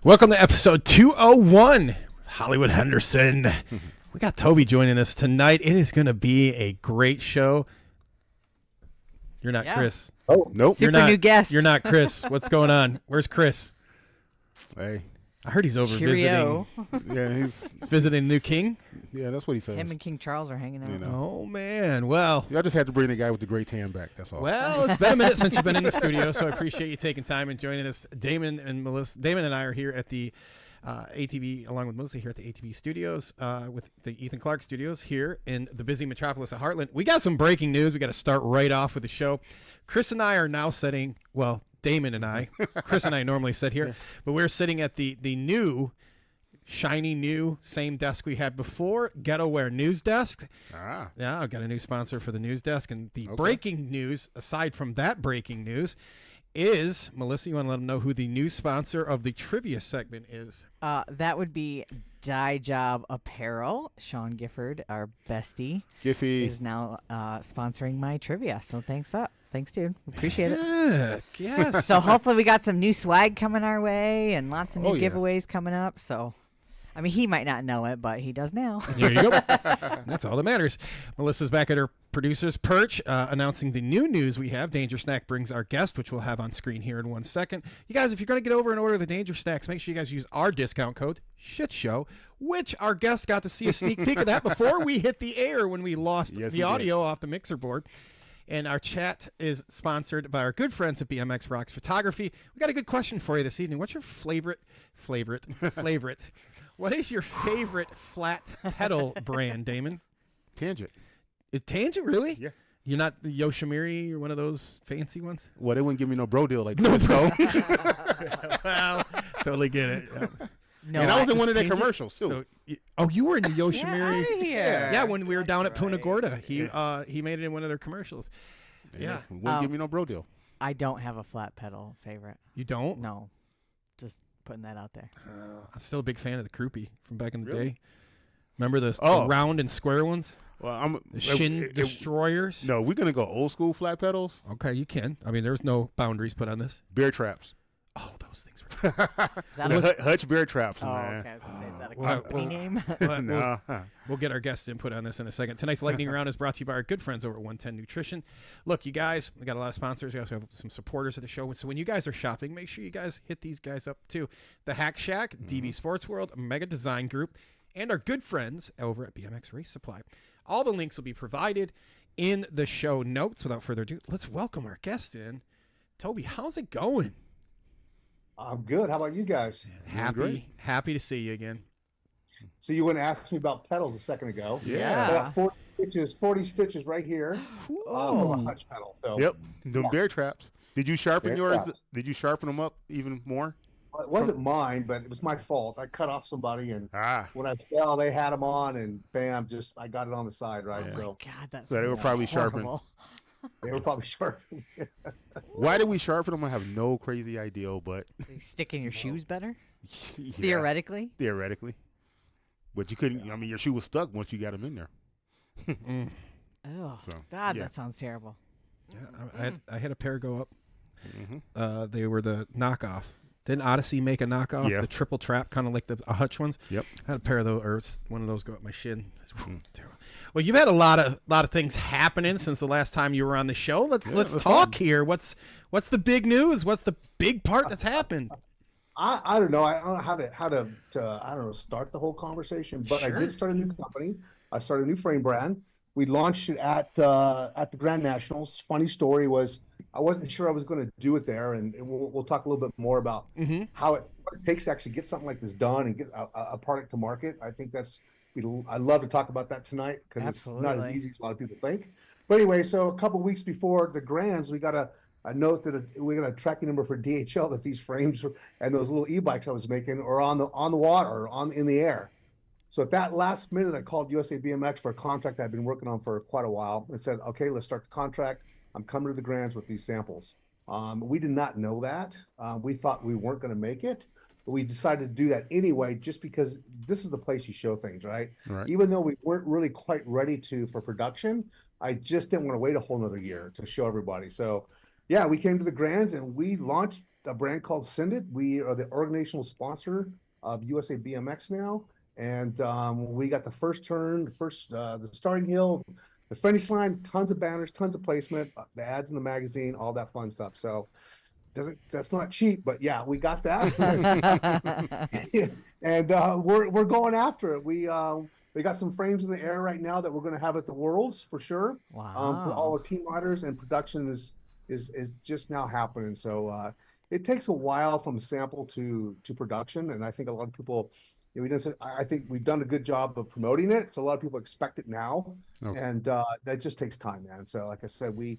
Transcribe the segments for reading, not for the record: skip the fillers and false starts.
Welcome to episode 201, Hollywood Henderson. We got Toby joining us tonight. It is going to be a great show. You're not Chris. Oh, nope. You're not, new guest. You're not Chris. What's going on? Where's Chris? Hey. I heard he's over Cheerio. visiting. Yeah, he's Visiting New King? yeah, that's what he says. Him and King Charles are hanging out. You know. Oh, man. Well, Y'all just had to bring the guy with the great tan back. That's all. it's been a minute since you've been in the studio, so I appreciate you taking time and joining us. Damon and I are here at the ATV, along with Melissa, here at the ATV studios, with the Ethan Clark studios here in the busy metropolis of Heartland. We got some breaking news. We got to start right off with the show. Chris and I are now sitting, well, Damon and I, Chris and I normally sit here, but we're sitting at the new, shiny new, same desk we had before, GetAware News Desk. Ah. Yeah, I've got a new sponsor for the news desk. And the breaking news, aside from that breaking news, is, Melissa, you want to let them know who the new sponsor of the trivia segment is? That would be Dye Job Apparel. Sean Gifford, our bestie, Giffy. is now sponsoring my trivia. So thanks, dude. Appreciate it. Yeah, yes. So hopefully we got some new swag coming our way and lots of new yeah. giveaways coming up. So, I mean, he might not know it, but he does now. There you go. That's all that matters. Melissa's back at her producer's perch, announcing the new news we have. Danger Snack brings our guest, which we'll have on screen here in 1 second. You guys, if you're going to get over and order the Danger Snacks, make sure you guys use our discount code, SHITSHOW, which our guest got to see a sneak peek of that before we hit the air when we lost the audio off the mixer board. And our chat is sponsored by our good friends at BMX Rocks Photography. We got a good question for you this evening. What's your favorite? What is your favorite flat pedal brand, Damon? Tangent. Is Tangent really? Yeah. You're not the Yoshimiri or one of those fancy ones? Well, they wouldn't give me no bro deal like that. So. Well, totally get it. No, and I was in one of their Tangent? commercials, too. So, you were in the Yoshimiri? Get outta here. Yeah, when we were down at Punta right. Gorda. He made it in one of their commercials. Yeah. Wouldn't give me no bro deal. I don't have a flat pedal favorite. You don't? No. Just putting that out there. I'm still a big fan of the Kroopy from back in the Really? day. Remember the round and square ones? Well, The Shin Destroyers? No, we're going to go old school flat pedals. Okay, you can. I mean, there's no boundaries put on this. Bear traps. Oh, those things were Hutch bear traps, Oh, man. okay. I was gonna say, is that a Well, company name? No. We'll get our guest input on this in a second. Tonight's lightning round is brought to you by our good friends over at 110 Nutrition. Look, you guys, we got a lot of sponsors. We also have some supporters of the show. So when you guys are shopping, make sure you guys hit these guys up too. The Hack Shack, DB Sports World, Mega Design Group, and our good friends over at BMX Race Supply. All the links will be provided in the show notes. Without further ado, let's welcome our guest in. Toby, how's it going? I'm good. How about you guys? Happy to see you again. So you went and asked me about pedals a second ago. Yeah. I got 40 stitches right here from a Hutch pedal. So Yep. Them bear traps. Did you sharpen Bear yours? trap. Did you sharpen them up even more? it wasn't mine, but it was my fault. I cut off somebody, and Ah. when I fell, they had them on, and bam, I got it on the side, right? Yeah. So God, that's So they were probably sharpened. horrible. they were probably sharp. Why did we sharpen them? I have no crazy idea, but They stick in your shoes better, yeah, theoretically. theoretically. But you couldn't. I mean, your shoe was stuck once you got them in there. Oh, So, God, yeah. that sounds terrible. Yeah, I had a pair go up. Mm-hmm. They were the knockoff. Didn't Odyssey make a knockoff? Yeah. The triple trap, kind of like the Hutch ones. Yep. I had a pair of those, or one of those go up my shin. Terrible. Well, you've had a lot of things happening since the last time you were on the show. Let's talk here. What's the big news? What's the big part that's happened? I don't know. I don't know how to I don't know, start the whole conversation, but Sure. I did start a new company. I started a new frame brand. We launched it at the Grand Nationals. Funny story was I wasn't sure I was going to do it there, and we'll talk a little bit more about what it takes to actually get something like this done and get a product to market. I think I love to talk about that tonight because it's not as easy as a lot of people think. But anyway, so a couple of weeks before the Grands, we got a note that we got a tracking number for DHL that these frames and those little e-bikes I was making are on the water or in the air. So at that last minute, I called USA BMX for a contract I've been working on for quite a while and said, okay, let's start the contract. I'm coming to the Grands with these samples. We did not know that. We thought we weren't going to make it, but we decided to do that anyway, just because this is the place you show things, right? Right. Even though we weren't really quite ready for production, I just didn't want to wait a whole nother year to show everybody. So yeah, we came to the Grands and we launched a brand called Send It. We are the organizational sponsor of USA BMX now. And we got the first turn, the starting hill, the finish line, tons of banners, tons of placement, the ads in the magazine, all that fun stuff. So that's not cheap, but yeah, we got that. And we're going after it. We got some frames in the air right now that we're going to have at the Worlds for sure. Wow. For all our team riders, and production is just now happening. So it takes a while from sample to production, and I think a lot of people, I think we've done a good job of promoting it. So a lot of people expect it now, and that just takes time, man. So like I said, we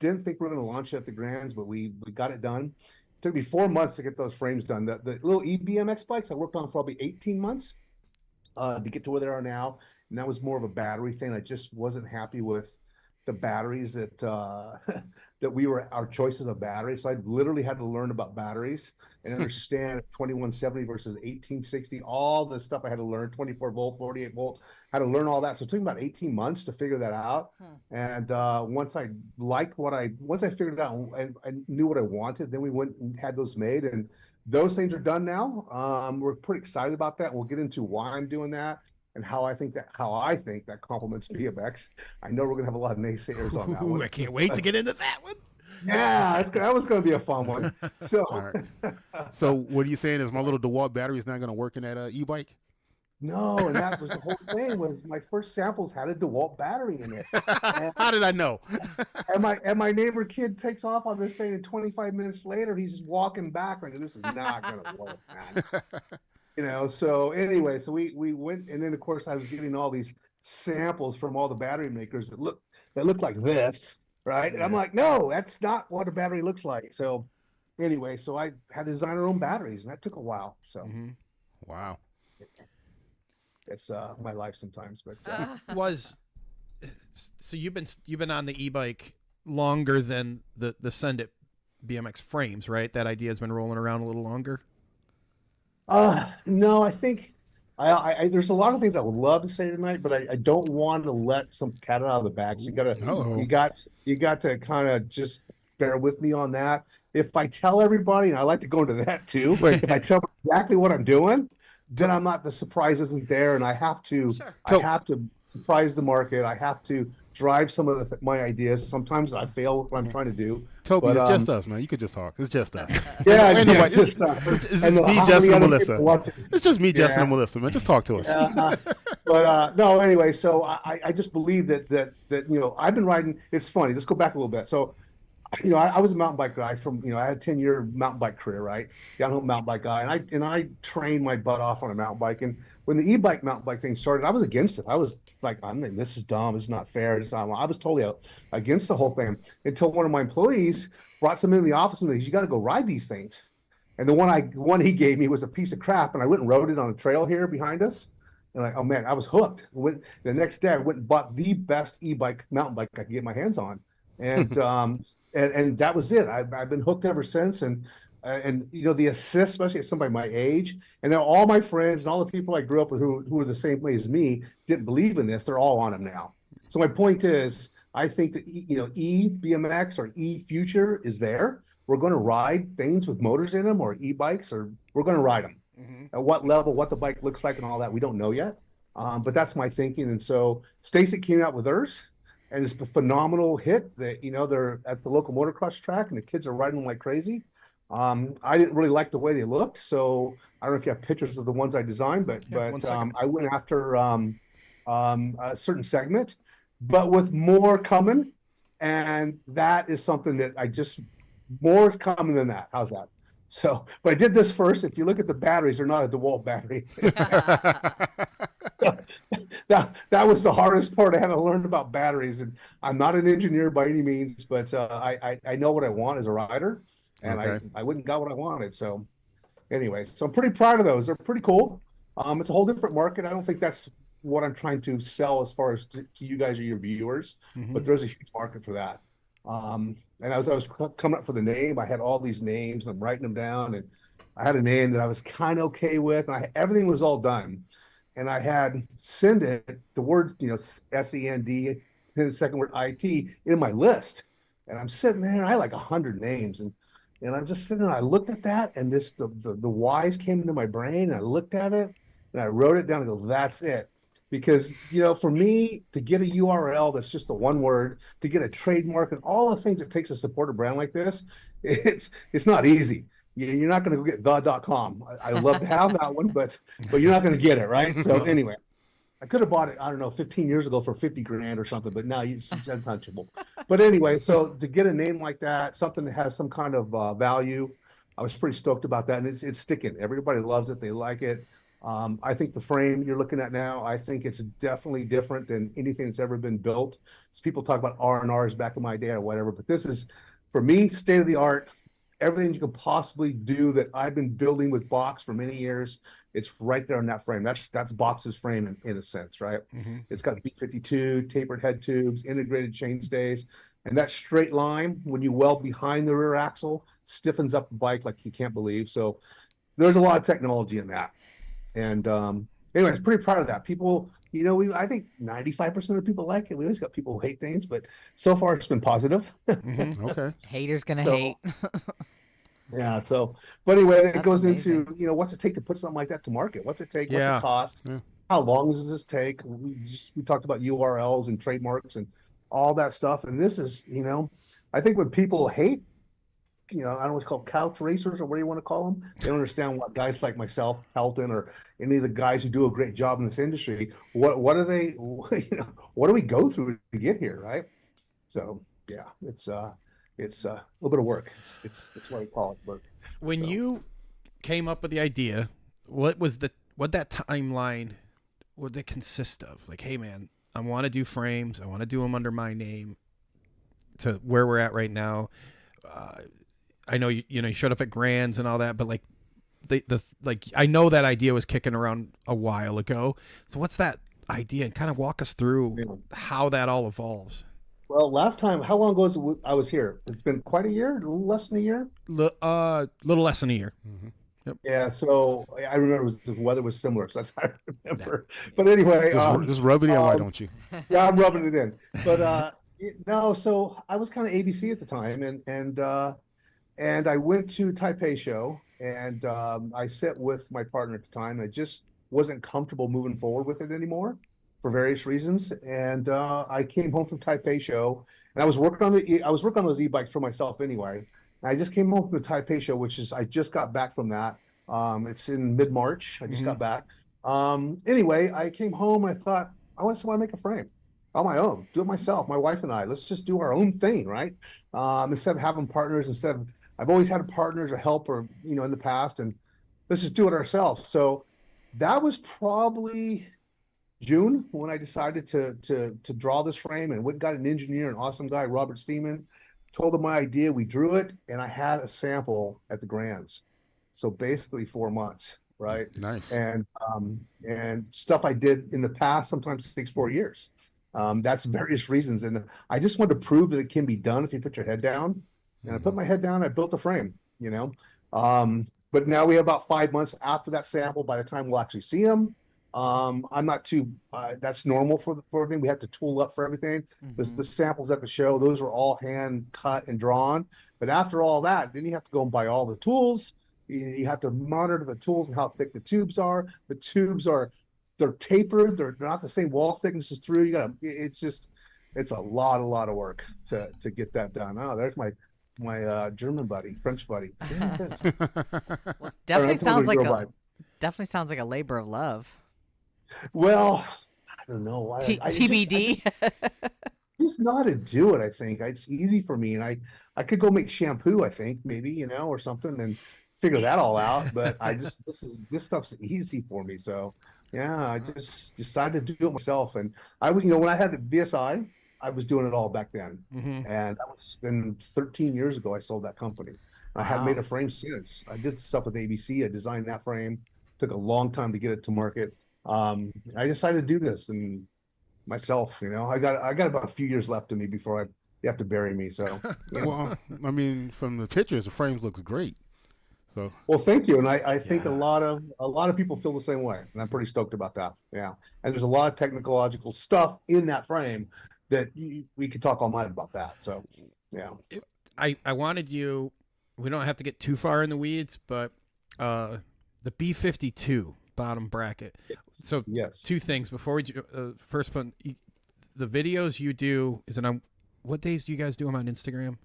didn't think we were going to launch it at the Grands, but we got it done. It took me 4 months to get those frames done. The little eBMX bikes I worked on for probably 18 months to get to where they are now. And that was more of a battery thing. I just wasn't happy with the batteries that our choices of batteries. So I literally had to learn about batteries and understand 2170 versus 1860, all the stuff I had to learn, 24 volt, 48 volt, had to learn all that. So it took me about 18 months to figure that out. And once I figured it out and I knew what I wanted, then we went and had those made, and those things are done now. We're pretty excited about that. We'll get into why I'm doing that and how I think that complements BMX. I know we're gonna have a lot of naysayers on that one. I can't wait to get into that one. Yeah, that was going to be a fun one. So, So what are you saying is my little DeWalt battery is not going to work in that e-bike? No, and that was the whole thing. Was my first samples had a DeWalt battery in it. How did I know? and my neighbor kid takes off on this thing, and 25 minutes later he's walking back like, this is not going to work, man. So anyway, so we went, and then of course I was getting all these samples from all the battery makers that look like this. Right. And I'm like, no, that's not what a battery looks like. So anyway, so I had to design our own batteries, and that took a while. So Wow. It's my life sometimes, but so you've been on the e-bike longer than the Send It BMX frames, right? That idea has been rolling around a little longer. No, I think I there's a lot of things I would love to say tonight, but I don't want to let some cat out of the bag. So you got to kind of just bear with me on that. If I tell everybody, and I like to go into that too, but if I tell exactly what I'm doing, then I'm not, the surprise isn't there, and I have to surprise the market. I have to drive some of my ideas. Sometimes I fail with what I'm trying to do. Toby, it's just us, man. You could just talk. It's just us. Yeah, anyway, it's just it's just me, Justin, and Melissa. It's just me, Justin, and Melissa, man. Just talk to us. But no, anyway, so I just believe that I've been riding. It's funny. Let's go back a little bit. So, I was a mountain bike guy from, I had a 10-year mountain bike career, right? Downhill mountain bike guy. And I trained my butt off on a mountain bike. And when the e-bike mountain bike thing started, I was against it. I was like, this is dumb. This is not fair. I was totally against the whole thing until one of my employees brought something in the office and said, you got to go ride these things. And the one he gave me was a piece of crap. And I went and rode it on a trail here behind us. And like, oh man, I was hooked. The next day I went and bought the best e-bike mountain bike I could get my hands on. And and that was it. I've been hooked ever since. And the assist, especially at somebody my age, and then all my friends and all the people I grew up with who were the same way as me didn't believe in this. They're all on them now. So my point is, I think that BMX or future is there. We're going to ride things with motors in them, or e-bikes, or we're going to ride them. At what level, what the bike looks like, and all that, we don't know yet. But that's my thinking. And so Stacy came out with hers. And it's a phenomenal hit. That they're at the local motocross track, and the kids are riding them like crazy. I didn't really like the way they looked, so I don't know if you have pictures of the ones I designed, but I went after a certain segment, but with more coming, and that is something that more is coming than that. How's that? So, but I did this first. If you look at the batteries, they're not a DeWalt battery. That was the hardest part. I had to learn about batteries, and I'm not an engineer by any means, but I know what I want as a rider, and I wouldn't got what I wanted. So anyway, so I'm pretty proud of those. They're pretty cool. It's a whole different market. I don't think that's what I'm trying to sell as far as to you guys or your viewers, but there's a huge market for that. And as I was coming up for the name, I had all these names. I'm writing them down, and I had a name that I was kind of okay with, and everything was all done. And I had Send It, the word, SEND, and the second word IT in my list. And I'm sitting there, and I had like 100 names. And And I'm just sitting there, I looked at that, and the whys came into my brain, and I looked at it, and I wrote it down and go, that's it. Because, for me to get a URL that's just a one word, to get a trademark and all the things it takes to support a brand like this, it's not easy. You're not going to go get the.com. I love to have that one, but you're not going to get it, right? So anyway, I could have bought it, I don't know, 15 years ago for 50 grand or something, but now it's untouchable. But anyway, so to get a name like that, something that has some kind of value, I was pretty stoked about that. And it's sticking. Everybody loves it. They like it. I think the frame you're looking at now, I think it's definitely different than anything that's ever been built. So people talk about R&Rs back in my day or whatever, but this is, for me, state of the art. Everything you can possibly do that I've been building with Box for many years, it's right there on that frame. That's Box's frame in a sense, right? Mm-hmm. It's got B52, tapered head tubes, integrated chainstays, and that straight line, when you weld behind the rear axle, stiffens up the bike like you can't believe. So there's a lot of technology in that. And anyways, pretty proud of that. People, I think 95% of people like it. We always got people who hate things, but so far it's been positive. Mm-hmm. Okay. Haters gonna hate. Yeah. So, but anyway, it That's goes amazing. into, what's it take to put something like that to market? What's it take? What's Yeah. it cost? Yeah. How long does this take? We talked about URLs and trademarks and all that stuff. And this is, I think when people hate, I don't know what's called couch racers or what do you want to call them? They don't understand what guys like myself, Pelton, or any of the guys who do a great job in this industry, what are they, what do we go through to get here, right? So yeah, it's a little bit of work. It's what I call it work. When you came up with the idea, what that timeline would it consist of? Like, hey man, I want to do frames. I want to do them under my name. To where we're at right now. I know you showed up at Grands and all that, but like I know that idea was kicking around a while ago. So what's that idea, and kind of walk us through how that all evolves? Well, last time, how long ago I was here? It's been quite a year, a little less than a year. Little less than a year. Mm-hmm. Yep. Yeah, so I remember the weather was similar, so that's how I remember. But anyway, Just rub it in, why don't you? yeah, I'm rubbing it in. But no, so I was kind of ABC at the time, and I went to Taipei show, and I sat with my partner at the time. I just wasn't comfortable moving forward with it anymore for various reasons. And I came home from Taipei show, and I was working on those e-bikes for myself anyway. And I just came home from the Taipei show, which is I just got back from that. It's in mid-March. I just got back. Anyway, I came home and I thought I just want to make a frame on my own, do it myself, my wife and I. Let's just do our own thing, right? Instead of having partners, I've always had partners or help in the past, and let's just do it ourselves. So that was probably June when I decided to draw this frame, and went got an engineer, an awesome guy, Robert Steeman, told him my idea. We drew it, and I had a sample at the Grands. So basically 4 months, right? Nice. And stuff I did in the past sometimes takes 4 years. That's various reasons. And I just wanted to prove that it can be done if you put your head down. And I put my head down, I built a frame, but now we have about 5 months after that sample. By the time we'll actually see them, I'm not too, that's normal for everything. We have to tool up for everything. The samples at the show, those were all hand cut and drawn. But after all that, then you have to go and buy all the tools. You have to monitor the tools and how thick the tubes are. The tubes they're tapered. They're not the same wall thicknesses through. It's a lot of work to get that done. Oh, there's my German buddy, French buddy. Well, definitely sounds like a labor of love. Well, I don't know. TBD. Just know how to do it. I think it's easy for me, and I could go make shampoo. I think maybe or something, and figure that all out. But this stuff's easy for me. So yeah, I just decided to do it myself. And when I had the VSI, I was doing it all back then. And that was been 13 years ago. I sold that company. I hadn't made a frame since. I did stuff with ABC. I designed that frame. Took a long time to get it to market. I decided to do this and myself. I got about a few years left in me before you have to bury me. So Well, I mean, from the pictures, the frames looks great. So well, thank you. And I think a lot of people feel the same way, and I'm pretty stoked about that. Yeah. And there's a lot of technological stuff in that frame that we could talk all night about that. So yeah. I wanted you we don't have to get too far in the weeds, but the B52 bottom bracket. So Yes. two things before we first one, the videos you do, is it on what days do you guys do them on Instagram?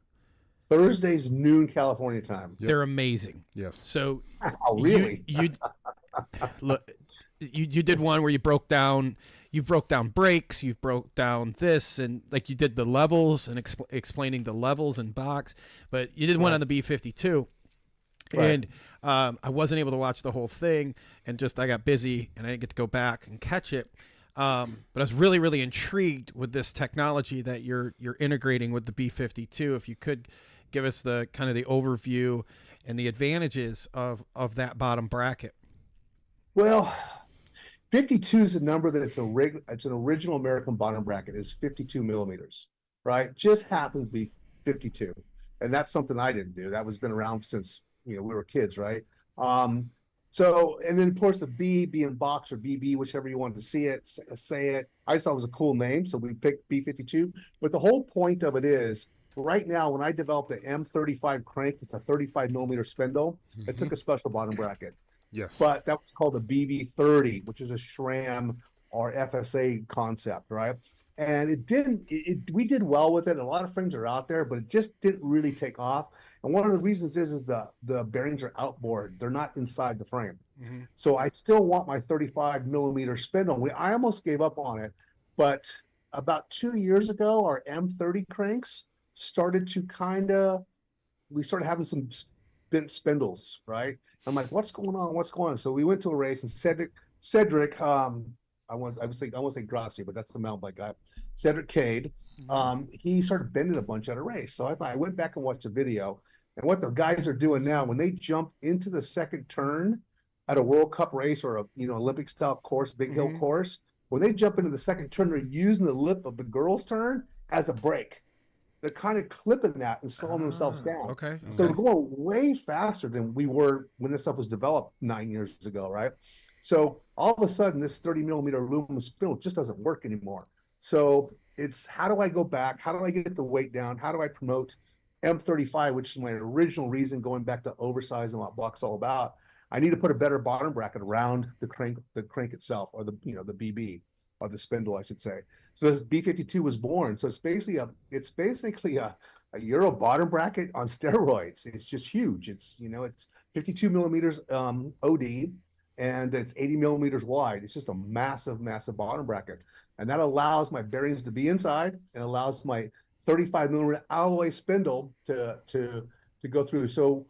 Thursdays, noon California time. Yep. They're amazing. Yes. So Oh, really? you look, you did one where you broke down brakes, you broke down this, and like you did the levels and explaining the levels and box, but you did one on the B52. Right. And I wasn't able to watch the whole thing, and I got busy and I didn't get to go back and catch it. But I was really, really intrigued with this technology that you're integrating with the B52. If you could give us the kind of the overview and the advantages of that bottom bracket. Well, 52 is a number that it's an original American bottom bracket. Is 52 millimeters, right? Just happens to be 52, and that's something I didn't do. That was been around since we were kids, right? So, and then of course the B being box or BB, whichever you wanted to say it. I just thought it was a cool name, so we picked B52. But the whole point of it is, right now, when I developed the M35 crank with a 35 millimeter spindle, it took a special bottom bracket. Yes. But that was called a BB30, which is a SRAM or FSA concept, right? And we did well with it. A lot of frames are out there, but it just didn't really take off. And one of the reasons is the bearings are outboard. They're not inside the frame. Mm-hmm. So I still want my 35 millimeter spindle. I almost gave up on it, but about 2 years ago, our M30 cranks started to we started having some bent spindles, right? I'm like, what's going on? What's going on? So we went to a race, and Cedric, I want to say Gracia, but that's the mountain bike guy. Cedric Cade, he started bending a bunch at a race. So I went back and watched the video, and what the guys are doing now, when they jump into the second turn at a World Cup race or a Olympic style course, big hill course, when they jump into the second turn, they're using the lip of the girls' turn as a brake. They're kind of clipping that and slowing themselves down. Okay. So we're going way faster than we were when this stuff was developed 9 years ago, right? So all of a sudden, this 30 millimeter aluminum spindle just doesn't work anymore. So it's, how do I go back? How do I get the weight down? How do I promote M35, which is my original reason, going back to oversize and what Buck's all about? I need to put a better bottom bracket around the crank itself, or the BB, or the spindle, I should say. So this B52 was born. So it's basically a Euro bottom bracket on steroids. It's just huge. It's 52 millimeters OD, and it's 80 millimeters wide. It's just a massive, massive bottom bracket, and that allows my bearings to be inside and allows my 35 millimeter alloy spindle to go through. So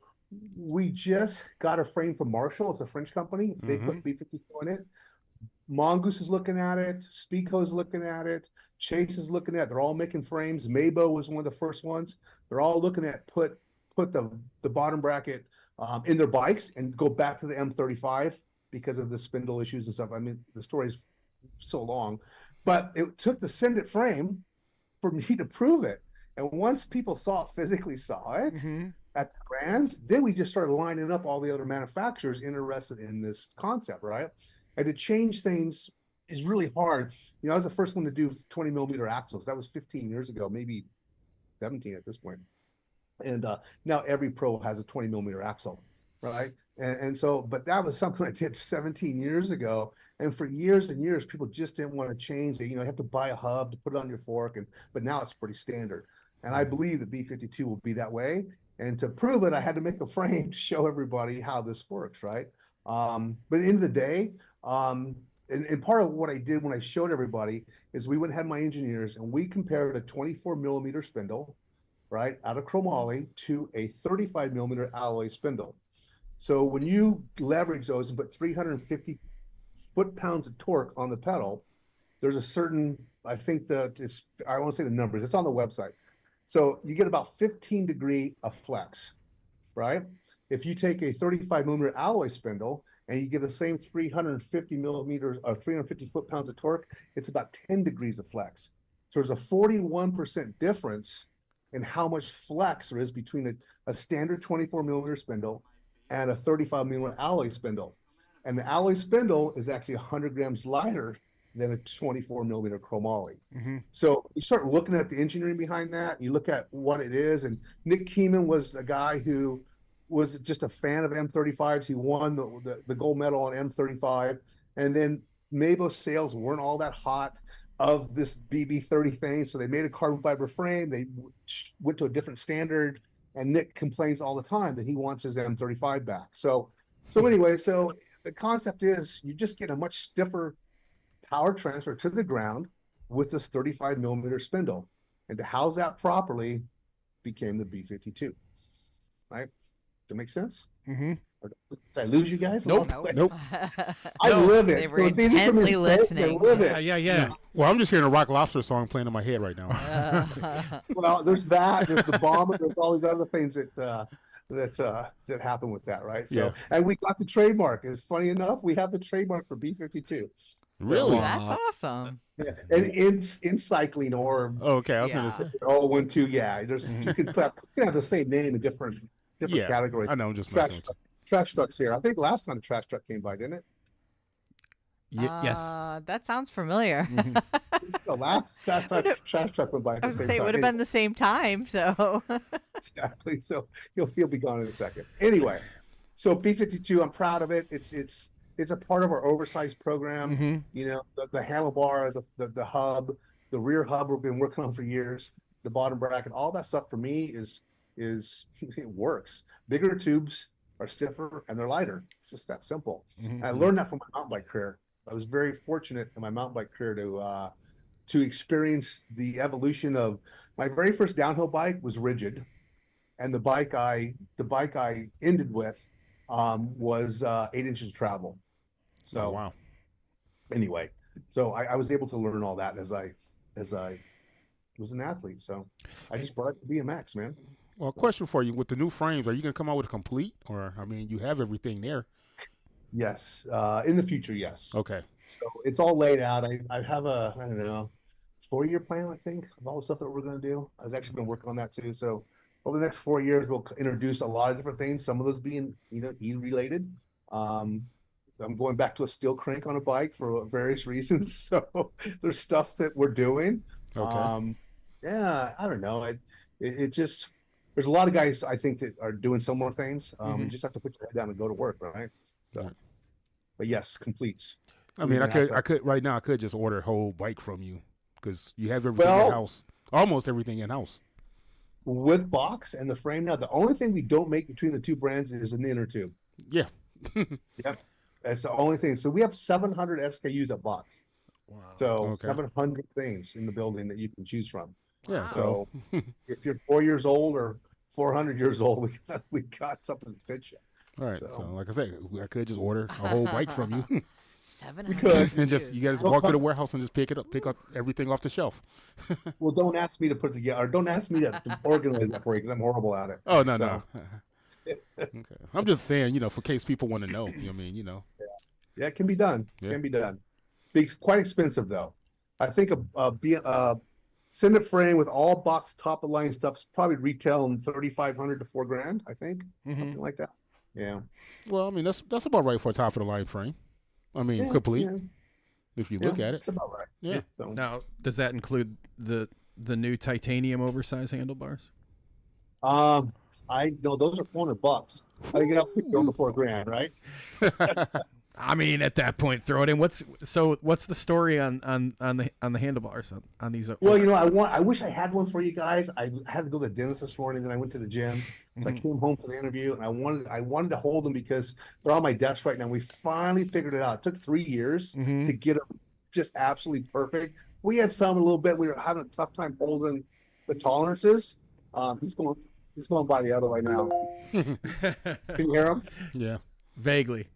we just got a frame from Marshall. It's a French company. They put B52 in it. Mongoose is looking at it. Spico is looking at it. Chase is looking at it. They're all making frames. Mabo was one of the first ones. They're all looking at put the bottom bracket in their bikes and go back to the M35 because of the spindle issues and stuff. I mean, the story's so long, but it took the Send It frame for me to prove it. And once people physically saw it at the brands, then we just started lining up all the other manufacturers interested in this concept, right? And to change things is really hard. I was the first one to do 20 millimeter axles. That was 15 years ago, maybe 17 at this point. And now every pro has a 20 millimeter axle, right? And so, but that was something I did 17 years ago. And for years and years, people just didn't want to change it. You have to buy a hub to put it on your fork. But now it's pretty standard. And I believe that B52 will be that way. And to prove it, I had to make a frame to show everybody how this works, right? But at the end of the day, and part of what I did when I showed everybody is we went and had my engineers and we compared a 24 millimeter spindle, right, out of chromoly to a 35 millimeter alloy spindle. So when you leverage those and put 350 foot-pounds of torque on the pedal, there's a certain, I think I won't say the numbers, it's on the website. So you get about 15 degree of flex, right? If you take a 35 millimeter alloy spindle and you give the same 350 millimeters or 350 foot-pounds of torque, it's about 10 degrees of flex. So there's a 41% difference in how much flex there is between a standard 24 millimeter spindle and a 35 millimeter alloy spindle. And the alloy spindle is actually 100 grams lighter than a 24 millimeter chromoly. So you start looking at the engineering behind that, you look at what it is, and Nick Keeman was the guy who was just a fan of M35s. He won the gold medal on M35, and then Mabos sales weren't all that hot of this BB30 thing, so they made a carbon fiber frame. They went to a different standard, and Nick complains all the time that he wants his M35 back. So anyway, so the concept is you just get a much stiffer power transfer to the ground with this 35 millimeter spindle, and to house that properly became the B52. Right? Does that make sense? Mm-hmm. Did I lose you guys? Nope. Nope. I live it. They were So it's easy for me intently to say, listening. I live it. Yeah. Well, I'm just hearing a Rock Lobster song playing in my head right now. Well, there's that. There's the bomb. There's all these other things that happen with that, right? So, Yeah. and we got the trademark. It's funny enough, we have the trademark for B52. Really? That's awesome. Yeah. And in cycling or Oh, okay, I was Yeah. gonna say. all one two. Yeah, there's you can have the same name in different Yeah, categories. I know. I'm just Trash, messing with trash trucks here. I think last time the trash truck came by, didn't it? Yes. That sounds familiar. The last time trash truck went by at I the was same say it time. would have been the same time. So Exactly. So he'll be gone in a second. Anyway, so B52, I'm proud of it. It's a part of our oversized program. Mm-hmm. You know, the handlebar, the hub, the rear hub we've been working on for years, the bottom bracket, all that stuff for me is it works. Bigger tubes are stiffer and they're lighter. It's just that simple. Mm-hmm. I learned that from my mountain bike career. I was very fortunate in my mountain bike career to experience the evolution of my very first downhill bike was rigid, and the bike I ended with was 8 inches of travel. So Oh, wow. anyway, so I was able to learn all that as I was an athlete. So I just brought it to BMX, man. Well, a question for you: with the new frames, are you gonna come out with a complete, or I mean, you have everything there? Yes, in the future, yes. Okay. So it's all laid out. I have a, I don't know, 4-year plan, I think, of all the stuff that we're going to do. I was actually going to work on that too. So over the next 4 years, we'll introduce a lot of different things. Some of those being, E-related. I'm going back to a steel crank on a bike for various reasons. So there's stuff that we're doing. Okay. Yeah, I don't know. It just, there's a lot of guys I think that are doing similar things. You just have to put your head down and go to work, right? So, Right. but yes, completes. I mean, I could right now. I could just order a whole bike from you because you have everything in house, almost everything in house. With box and the frame now, the only thing we don't make between the two brands is an inner tube. Yeah. Yep, that's the only thing. So we have 700 SKUs at box. Wow. So Okay. 700 things in the building that you can choose from. Yeah. So if you're 4 years old or 400 years old, we got something to fit you. All right. So- So, like I said, I could just order a whole bike from you, 700. could. and just you guys walk to the warehouse and just pick up everything off the shelf. Well, don't ask me to put together, or don't ask me to organize that for you because I'm horrible at it. Oh no, So- no. Okay. I'm just saying, for case people want to know. Yeah, it can be done. Yeah. Can be done. It's quite expensive though. I think a Cinder frame with all box top of line stuff is probably retailing $3,500 to $4,000. I think something like that. Yeah. Well, I mean that's about right for a top of the line frame. I mean, Yeah, complete yeah, if you look yeah, at it. It's about right. Yeah. So, Now, does that include the new titanium oversized handlebars? I know those are $400. I think I'll pick over $4,000, right? I mean, at that point, throw it in. What's the story on the handlebars on these? Well, I wish I had one for you guys. I had to go to the dentist this morning, then I went to the gym. So I came home for the interview, and I wanted to hold them because they're on my desk right now. We finally figured it out. It took 3 years to get them just absolutely perfect. We had some a little bit. We were having a tough time holding the tolerances. He's going by the other way now. Can you hear him? Yeah. Vaguely.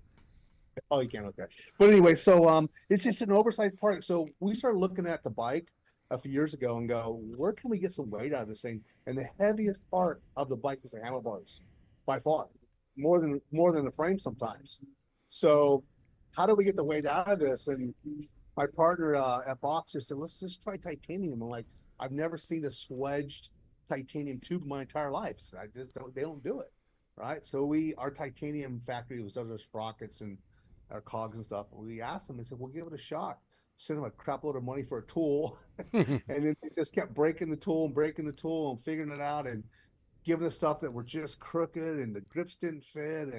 Oh, you can. Okay. But anyway, so it's just an oversized part. So we started looking at the bike a few years ago and go, where can we get some weight out of this thing? And the heaviest part of the bike is the handlebars, by far, more than the frame sometimes. So how do we get the weight out of this? And my partner at Box just said, let's just try titanium. I'm like, I've never seen a swedged titanium tube in my entire life. So they don't do it. Right. So our titanium factory was does our sprockets and our cogs and stuff. We asked them, they said, we'll give it a shot. Sent them a crap load of money for a tool. And then they just kept breaking the tool and figuring it out. And giving us stuff that were just crooked and the grips didn't fit.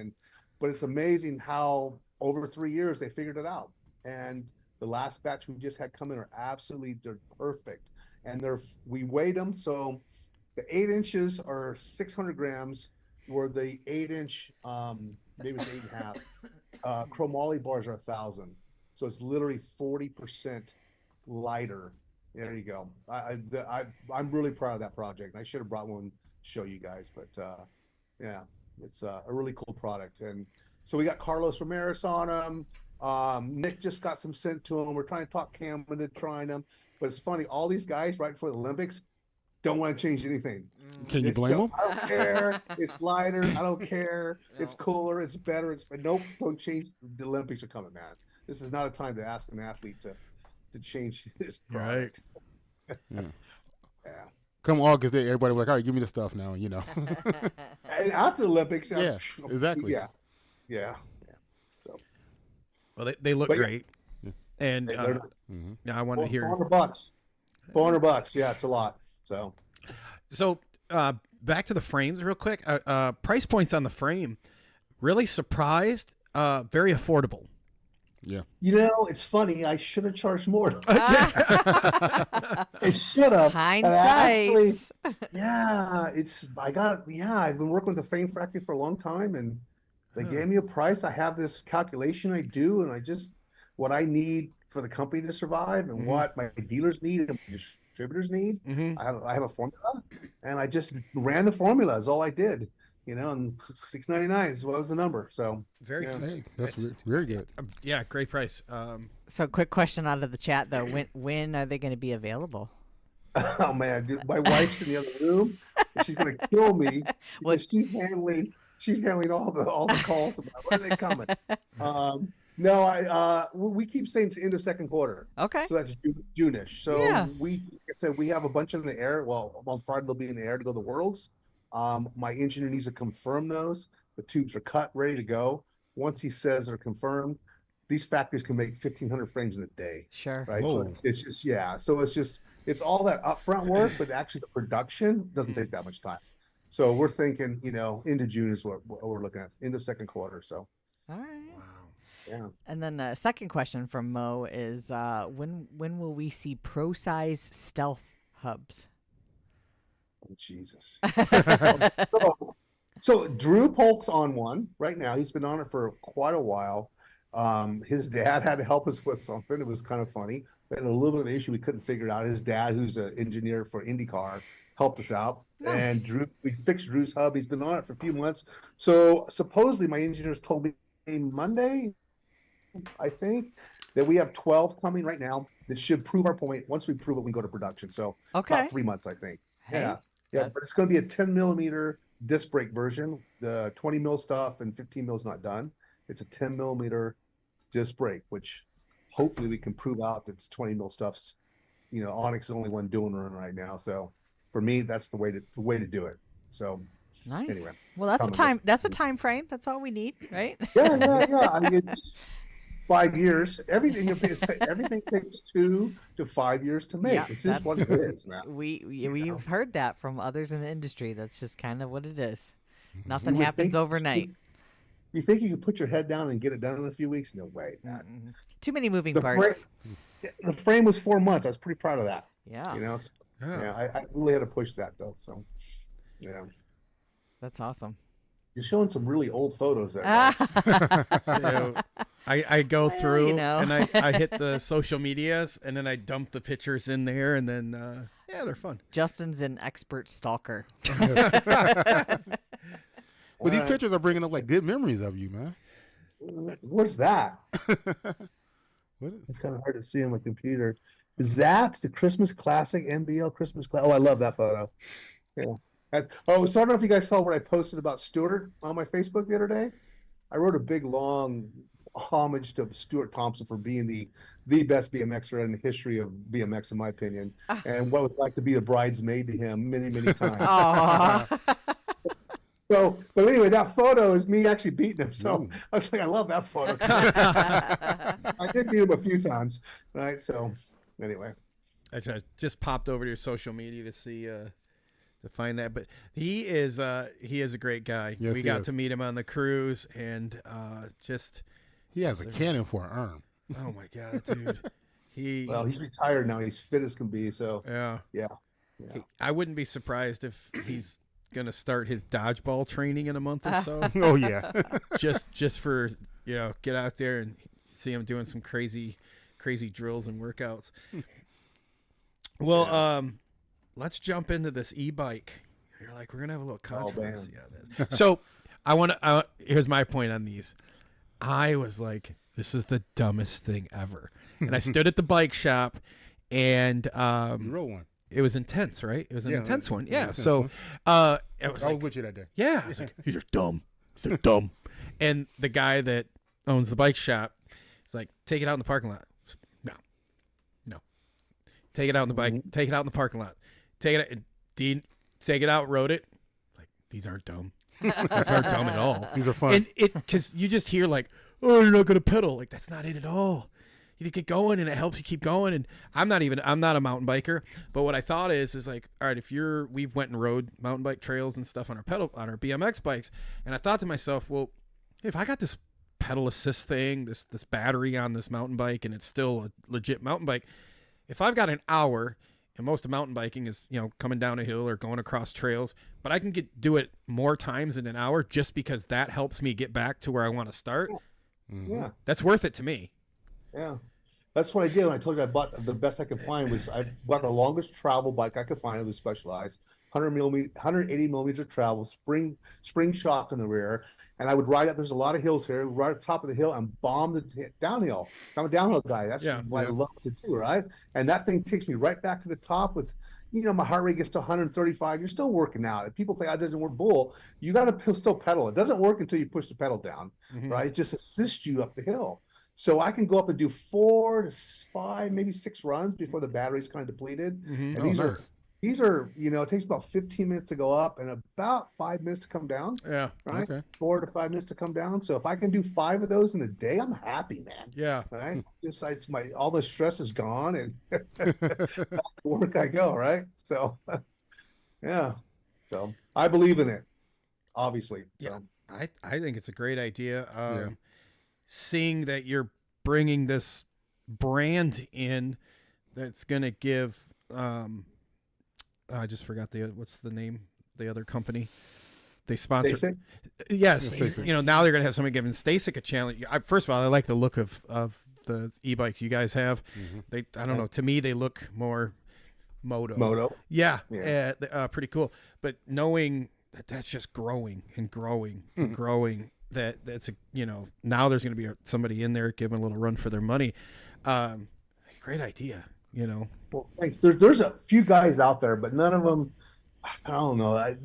But it's amazing how over 3 years they figured it out. And the last batch we just had come in they're perfect. And we weighed them. So the 8 inches are 600 grams, where the 8-inch, maybe it's 8.5, chromoly bars are 1,000. So it's literally 40% lighter. There you go. I'm really proud of that project. I should have brought one to show you guys, but yeah, it's a really cool product. And so we got Carlos Ramirez on them. Nick just got some sent to him. We're trying to talk Cam into trying them, but it's funny. All these guys right before the Olympics don't want to change anything. Can you blame them? I don't care. It's lighter. I don't care. No. It's cooler. It's better. Nope. Don't change. The Olympics are coming, man. This is not a time to ask an athlete to change his product. Right. Yeah. Yeah. Come August, everybody was like, all right, give me the stuff now, you know. And after the Olympics, yeah, exactly. Yeah. So, well, they look great, and now I want to hear $400. $400. Yeah, it's a lot. So back to the frames real quick. Price points on the frame, really surprised. Very affordable. Yeah. You know, it's funny. I should have charged more. I should have. Hindsight. I've been working with the frame factory for a long time, and they gave me a price. I have this calculation I do, and what I need for the company to survive, and what my dealers need and my distributors need. I have a formula, and I just ran the formula. Is all I did. You know, and $6.99 is what was the number. So that's very good. Yeah, great price. So, quick question out of the chat though: when are they going to be available? Oh man, dude, my wife's in the other room. And she's going to kill me because she's handling all the calls about when are they coming. No, we keep saying it's end of second quarter. Okay. So that's June-ish. So like I said, we have a bunch in the air. Well, on Friday they'll be in the air to go to the Worlds. My engineer needs to confirm those. The tubes are cut, ready to go. Once he says they're confirmed, these factories can make 1,500 frames in a day. Sure. Right. So it's just So it's all that upfront work, but actually the production doesn't take that much time. So we're thinking, into June is what we're looking at. End of second quarter. So. All right. Wow. Yeah. And then the second question from Mo is, when will we see pro size stealth hubs? Oh, Jesus. So Drew Polk's on one right now. He's been on it for quite a while. His dad had to help us with something. It was kind of funny. We had a little bit of an issue we couldn't figure it out. His dad, who's an engineer for IndyCar, helped us out. Nice. And we fixed Drew's hub. He's been on it for a few months. So supposedly my engineers told me Monday, I think, that we have 12 coming right now that should prove our point. Once we prove it, we can go to production. So about 3 months, I think. Hey. Yeah, but it's going to be a 10 millimeter disc brake version. The 20 mil stuff and 15 mil is not done. It's a 10 millimeter disc brake, which hopefully we can prove out that 20 mil stuff's, Onyx is the only one doing it right now. So for me, that's the way to do it. So nice. Anyway, well, that's a time frame. That's all we need, right? Yeah. I mean, it's 5 years. Everything takes 2 to 5 years to make. It's just what it is, man. We've heard that from others in the industry. That's just kind of what it is. Nothing happens overnight. You think you can put your head down and get it done in a few weeks? No way, man. Mm-hmm. Too many moving parts. The frame was 4 months. I was pretty proud of that. Yeah. I really had to push that though. So, yeah. That's awesome. You're showing some really old photos there. Guys. So I go through and I hit the social medias and then I dump the pictures in there and then they're fun. Justin's an expert stalker. Well, these pictures are bringing up like good memories of you, man. What's that? It's kind of hard to see on my computer. Is that the Christmas Classic NBL Christmas Classic? Oh, I love that photo. Yeah. So I don't know if you guys saw what I posted about Stuart on my Facebook the other day. I wrote a big, long homage to Stuart Thompson for being the best BMXer in the history of BMX, in my opinion, and what it was like to be a bridesmaid to him many, many times. So, but anyway, that photo is me actually beating him. So I was like, I love that photo. I did beat him a few times, right? So anyway. Actually, I just popped over to your social media to see to find that. But he is a great guy. Yes, we he got is. to meet him on the cruise, and just He has a cannon for an arm. oh my god, dude. Well, he's retired now. He's fit as can be. So yeah. yeah. I wouldn't be surprised if he's gonna start his dodgeball training in a month or so. Oh yeah. just for get out there and see him doing some crazy drills and workouts. Well, let's jump into this e-bike. You're like, we're gonna have a little controversy on this. So I want to. Here's my point on these. I was like, this is the dumbest thing ever, and I stood at the bike shop, and You wrote one. it was intense, right? It was an intense one. Yeah. intense So, one. it was I like, was with you that day. yeah. I was like, you're dumb. They're dumb. And the guy that owns the bike shop is like, take it out in the parking lot. No. Take it out in the bike. Take it out in the parking lot. Take it. Dean, take it out. Rode it. Like, these aren't dumb. These aren't dumb at all. These are fun. And because you just hear like, oh, you're not gonna pedal. Like, that's not it at all. You get going and it helps you keep going. And I'm not a mountain biker, but what I thought is like, all right, we've went and rode mountain bike trails and stuff on our BMX bikes. And I thought to myself, well, if I got this pedal assist thing, this battery on this mountain bike, and it's still a legit mountain bike, if I've got an hour, and most of mountain biking is, coming down a hill or going across trails, but I can do it more times in an hour just because that helps me get back to where I want to start. Yeah. That's worth it to me. Yeah. That's what I did when I told you I bought the best I could find was I bought the longest travel bike I could find. It was Specialized, 180 millimeters of travel, spring shock in the rear. And I would ride up. There's a lot of hills here. Right at the top of the hill and bomb the downhill. So I'm a downhill guy. That's what I love to do, right? And that thing takes me right back to the top with, my heart rate gets to 135. You're still working out. If people think, it doesn't work, bull. You got to still pedal. It doesn't work until you push the pedal down, right? It just assists you up the hill. So I can go up and do 4 to 5, maybe 6 runs before the battery's kind of depleted. And these are, it takes about 15 minutes to go up and about 5 minutes to come down. Yeah. Right. Okay. 4 to 5 minutes to come down. So if I can do 5 of those in a day, I'm happy, man. Yeah. Right. Just all the stress is gone and back to work I go. Right. So, yeah. So I believe in it, obviously. So I think it's a great idea. Seeing that you're bringing this brand in that's going to give, I just forgot what's the name, the other company they sponsor. Stasic? Yes. Stasic. Now they're going to have somebody giving Stasic a challenge. First of all, I like the look of the e-bikes you guys have. I don't know. To me, they look more moto. Yeah. Pretty cool. But knowing that's just growing and growing and growing, that's now there's going to be somebody in there giving a little run for their money. Great idea. Well, thanks. There's a few guys out there, but none of them. I don't know.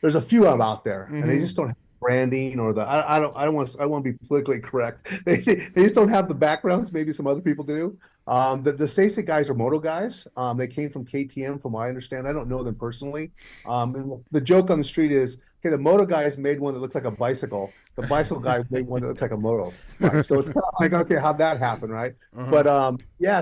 There's a few out there, and they just don't have branding or the. I want to be politically correct. They just don't have the backgrounds. Maybe some other people do. The Stasic guys are moto guys. They came from KTM, from what I understand. I don't know them personally. And the joke on the street is, okay, the moto guys made one that looks like a bicycle. The bicycle guy made one that looks like a moto. Right? So it's kind of like, okay, how'd that happen, right? But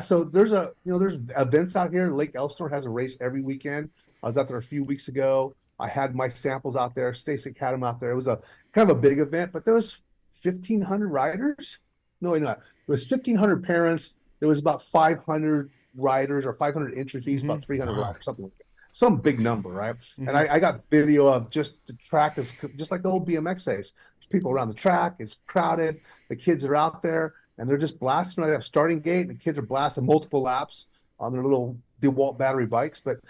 so there's there's events out here. Lake Elsinore has a race every weekend. I was out there a few weeks ago. I had my samples out there. Stasic had them out there. It was a kind of a big event, but there was 1,500 riders. No, not. There was 1,500 parents. There was about 500 riders or 500 entry fees, about 300 riders, something like that. Some big number, right? And I got video of just the track is just like the old BMX days. There's people around the track. It's crowded. The kids are out there and they're just blasting. They have starting gate. And the kids are blasting multiple laps on their little DeWalt battery bikes. But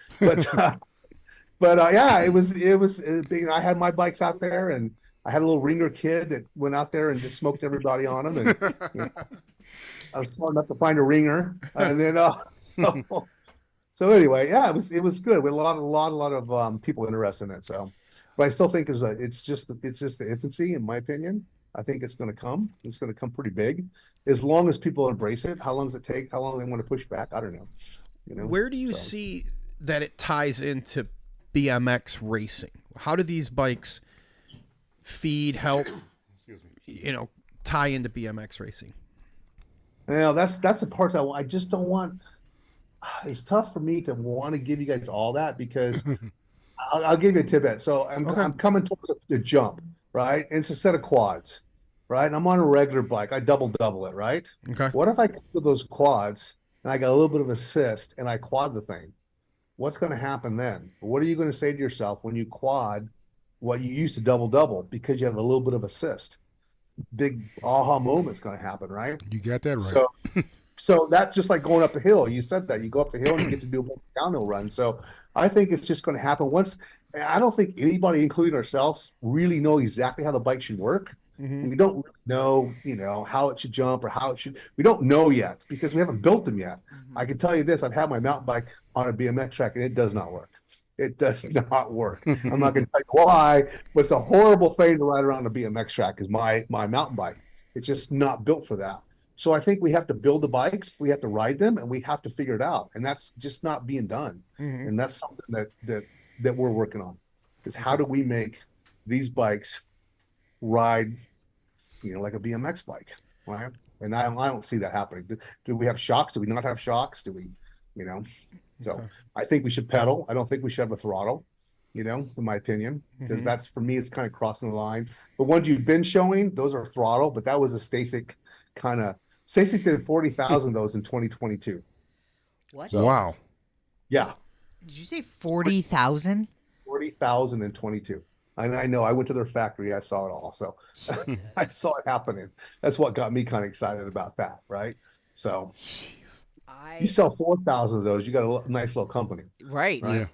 yeah, it was big. I had my bikes out there, and I had a little ringer kid that went out there and just smoked everybody on them. And I was smart enough to find a ringer, and then so anyway, yeah, it was good. We had a lot of people interested in it. So, but I still think it's just the infancy, in my opinion. I think it's going to come. It's going to come pretty big, as long as people embrace it. How long does it take? How long they want to push back? I don't know. Where do you see that it ties into BMX racing? How do these bikes help tie into BMX racing? That's the part that I just don't want. It's tough for me to want to give you guys all that because I'll give you a tidbit. So Okay. I'm coming towards the jump, right? And it's a set of quads, right? And I'm on a regular bike. I double it, right? Okay. What if I come to those quads and I got a little bit of assist and I quad the thing? What's going to happen then? What are you going to say to yourself when you quad what you used to double because you have a little bit of assist? Big aha moment's going to happen, right? You got that right. So that's just like going up the hill. You said that you go up the hill and you get to do a downhill run. So I think it's just going to happen once. I don't think anybody, including ourselves, really know exactly how the bike should work. Mm-hmm. We don't really know, how it should jump or how it should. We don't know yet because we haven't built them yet. I can tell you this: I've had my mountain bike on a BMX track and it does not work. It does not work. I'm not going to tell you why, but it's a horrible thing to ride around a BMX track. Is my mountain bike? It's just not built for that. So I think we have to build the bikes, we have to ride them, and we have to figure it out. And that's just not being done. Mm-hmm. And that's something that we're working on. Is how do we make these bikes ride, like a BMX bike, right? And I don't see that happening. Do we have shocks? Do we not have shocks? Do we, So Okay. I think we should pedal. I don't think we should have a throttle, in my opinion, because Mhm. that's, for me, it's kind of crossing the line. The ones you've been showing, those are throttle, but that was a Stasic kind of. Stasic did 40,000 of those in 2022. What? So- Wow. Yeah, Did you say 40,000? 40,000 in 22. I know. I went to their factory. I saw it all. So I saw it happening. That's what got me kind of excited about that, right? So you sell 4,000 of those, you got a nice little company. Right. Yeah.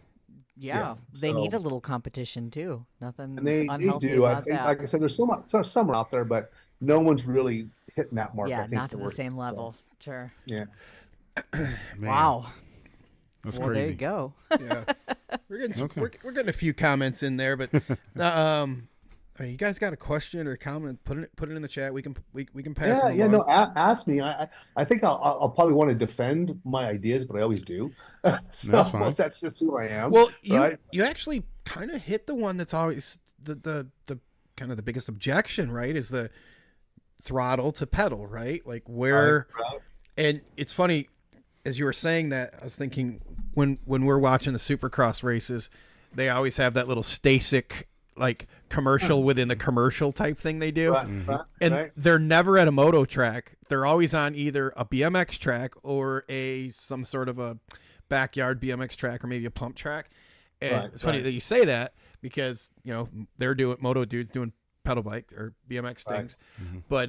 Yeah. They so- need a little competition too. Nothing And they unhealthy do. I about think, that. like I said, there's some out there, but no one's really hitting that mark. I Yeah, think not to that the we're- same so, level. Sure. yeah. Man, Wow. That's Well, crazy. there you go. Yeah, we're getting Okay. we're getting a few comments in there, but I mean, you guys got a question or a comment? Put it in the chat. We can pass. Yeah, them yeah. along. No, ask me. I think I'll probably want to defend my ideas, but I always do. So That's fine. that's just who I am. Well, you right? you actually kind of hit the one that's always the kind of the biggest objection, right? Is the throttle to pedal, right? Like where, Right. and it's funny as you were saying that, I was thinking when we're watching the Supercross races, they always have that little Stasic like commercial within the commercial type thing they do. Right, right, And right. they're never at a moto track. They're always on either a BMX track or some sort of a backyard BMX track or maybe a pump track. And Right, it's funny right. that you say that because, they're doing moto dudes doing pedal bike or BMX Right. things. But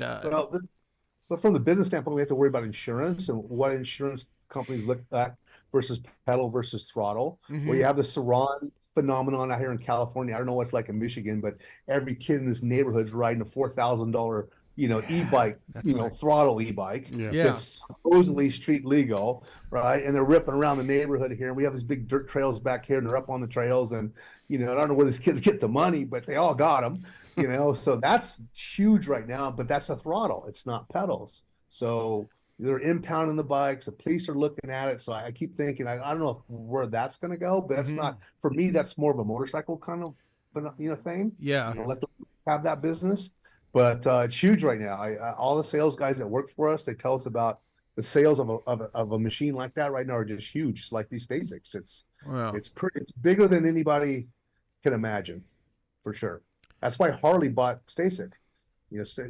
But from the business standpoint, we have to worry about insurance and what insurance companies look at versus pedal versus throttle. Mhm. Well, you have the Saran phenomenon out here in California. I don't know what it's like in Michigan, but every kid in this neighborhood's riding a $4,000, e-bike, that's right. throttle e-bike. Yeah. Yeah. That's supposedly street legal, right? And they're ripping around the neighborhood here. And we have these big dirt trails back here, and they're up on the trails. And I don't know where these kids get the money, but they all got them. So that's huge right now. But that's a throttle. It's not pedals. So they're impounding the bikes. The police are looking at it. So I keep thinking, I don't know where that's going to go. But that's Mhm. not, for me. That's more of a motorcycle kind of thing. yeah. Let them have that business. But it's huge right now. All the sales guys that work for us, they tell us about the sales of a machine like that right now are just huge. It's like these Stasics. Wow. It's bigger than anybody can imagine, for sure. That's why Harley bought Stasic.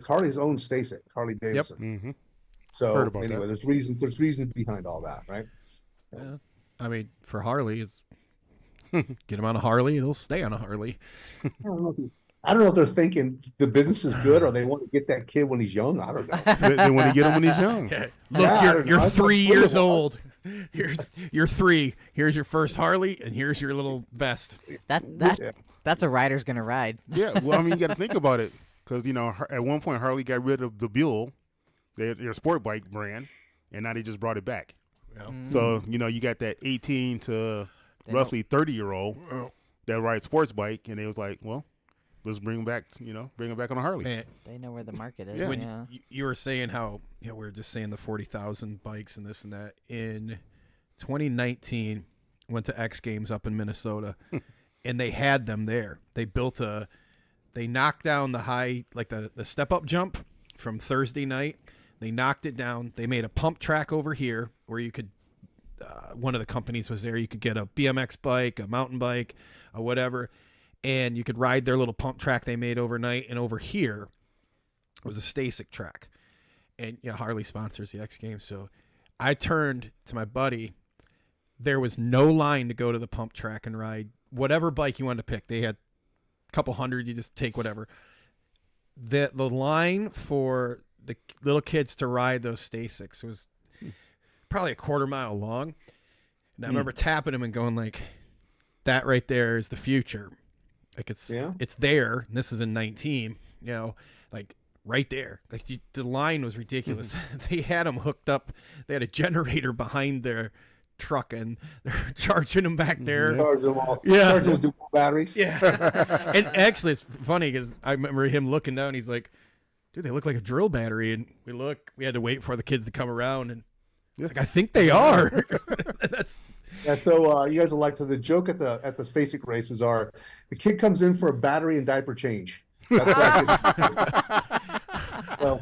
Harley's owned Stasic, Harley Davidson. Mm-hmm. So Heard about anyway, that. there's reasons behind all that, right? Yeah. I mean, for Harley, it's get them on a Harley, they'll stay on a Harley. I don't know if they're thinking the business is good or they want to get that kid when he's young. I don't know. They want to get him when he's young. Look, Yeah, I you're don't know. you're That's 3 what years it was. old. You're 3. Here's your first Harley, and here's your little vest. Yeah. That's a rider's gonna ride. Yeah, well, I mean, you got to think about it because at one point Harley got rid of the Buell, their sport bike brand, and now they just brought it back. Yeah. So you got that 18 to They roughly 30-year-old that rides sports bike, and they was like, well, let's bring them back. Bring them back on a Harley. Man, They know where the market is. Yeah. when Yeah. you were saying how we were just saying the 40,000 bikes and this and that in 2019, went to X Games up in Minnesota, and they had them there. They knocked down the high, like the step up jump from Thursday night. They knocked it down. They made a pump track over here where you could one of the companies was there. You could get a BMX bike, a mountain bike, or whatever, and you could ride their little pump track they made overnight. And over here was a Stasic track, and Harley sponsors the X Games. So I turned to my buddy. There was no line to go to the pump track and ride whatever bike you wanted to pick. They had a couple hundred. You just take whatever. The line for the little kids to ride those Stasics was probably a quarter mile long. And I remember tapping him and going like, that right there is the future. Like it's there. And this is in 19, like right there. Like the line was ridiculous. They had them hooked up. They had a generator behind their truck and they're charging them back there. Charge them all. Yeah. Charge those dual batteries. Yeah. And actually it's funny because I remember him looking down. He's like, dude, they look like a drill battery. And we had to wait for the kids to come around. And like, I think they are. So you guys will like the joke at the Stasic races are the kid comes in for a battery and diaper change. That's well,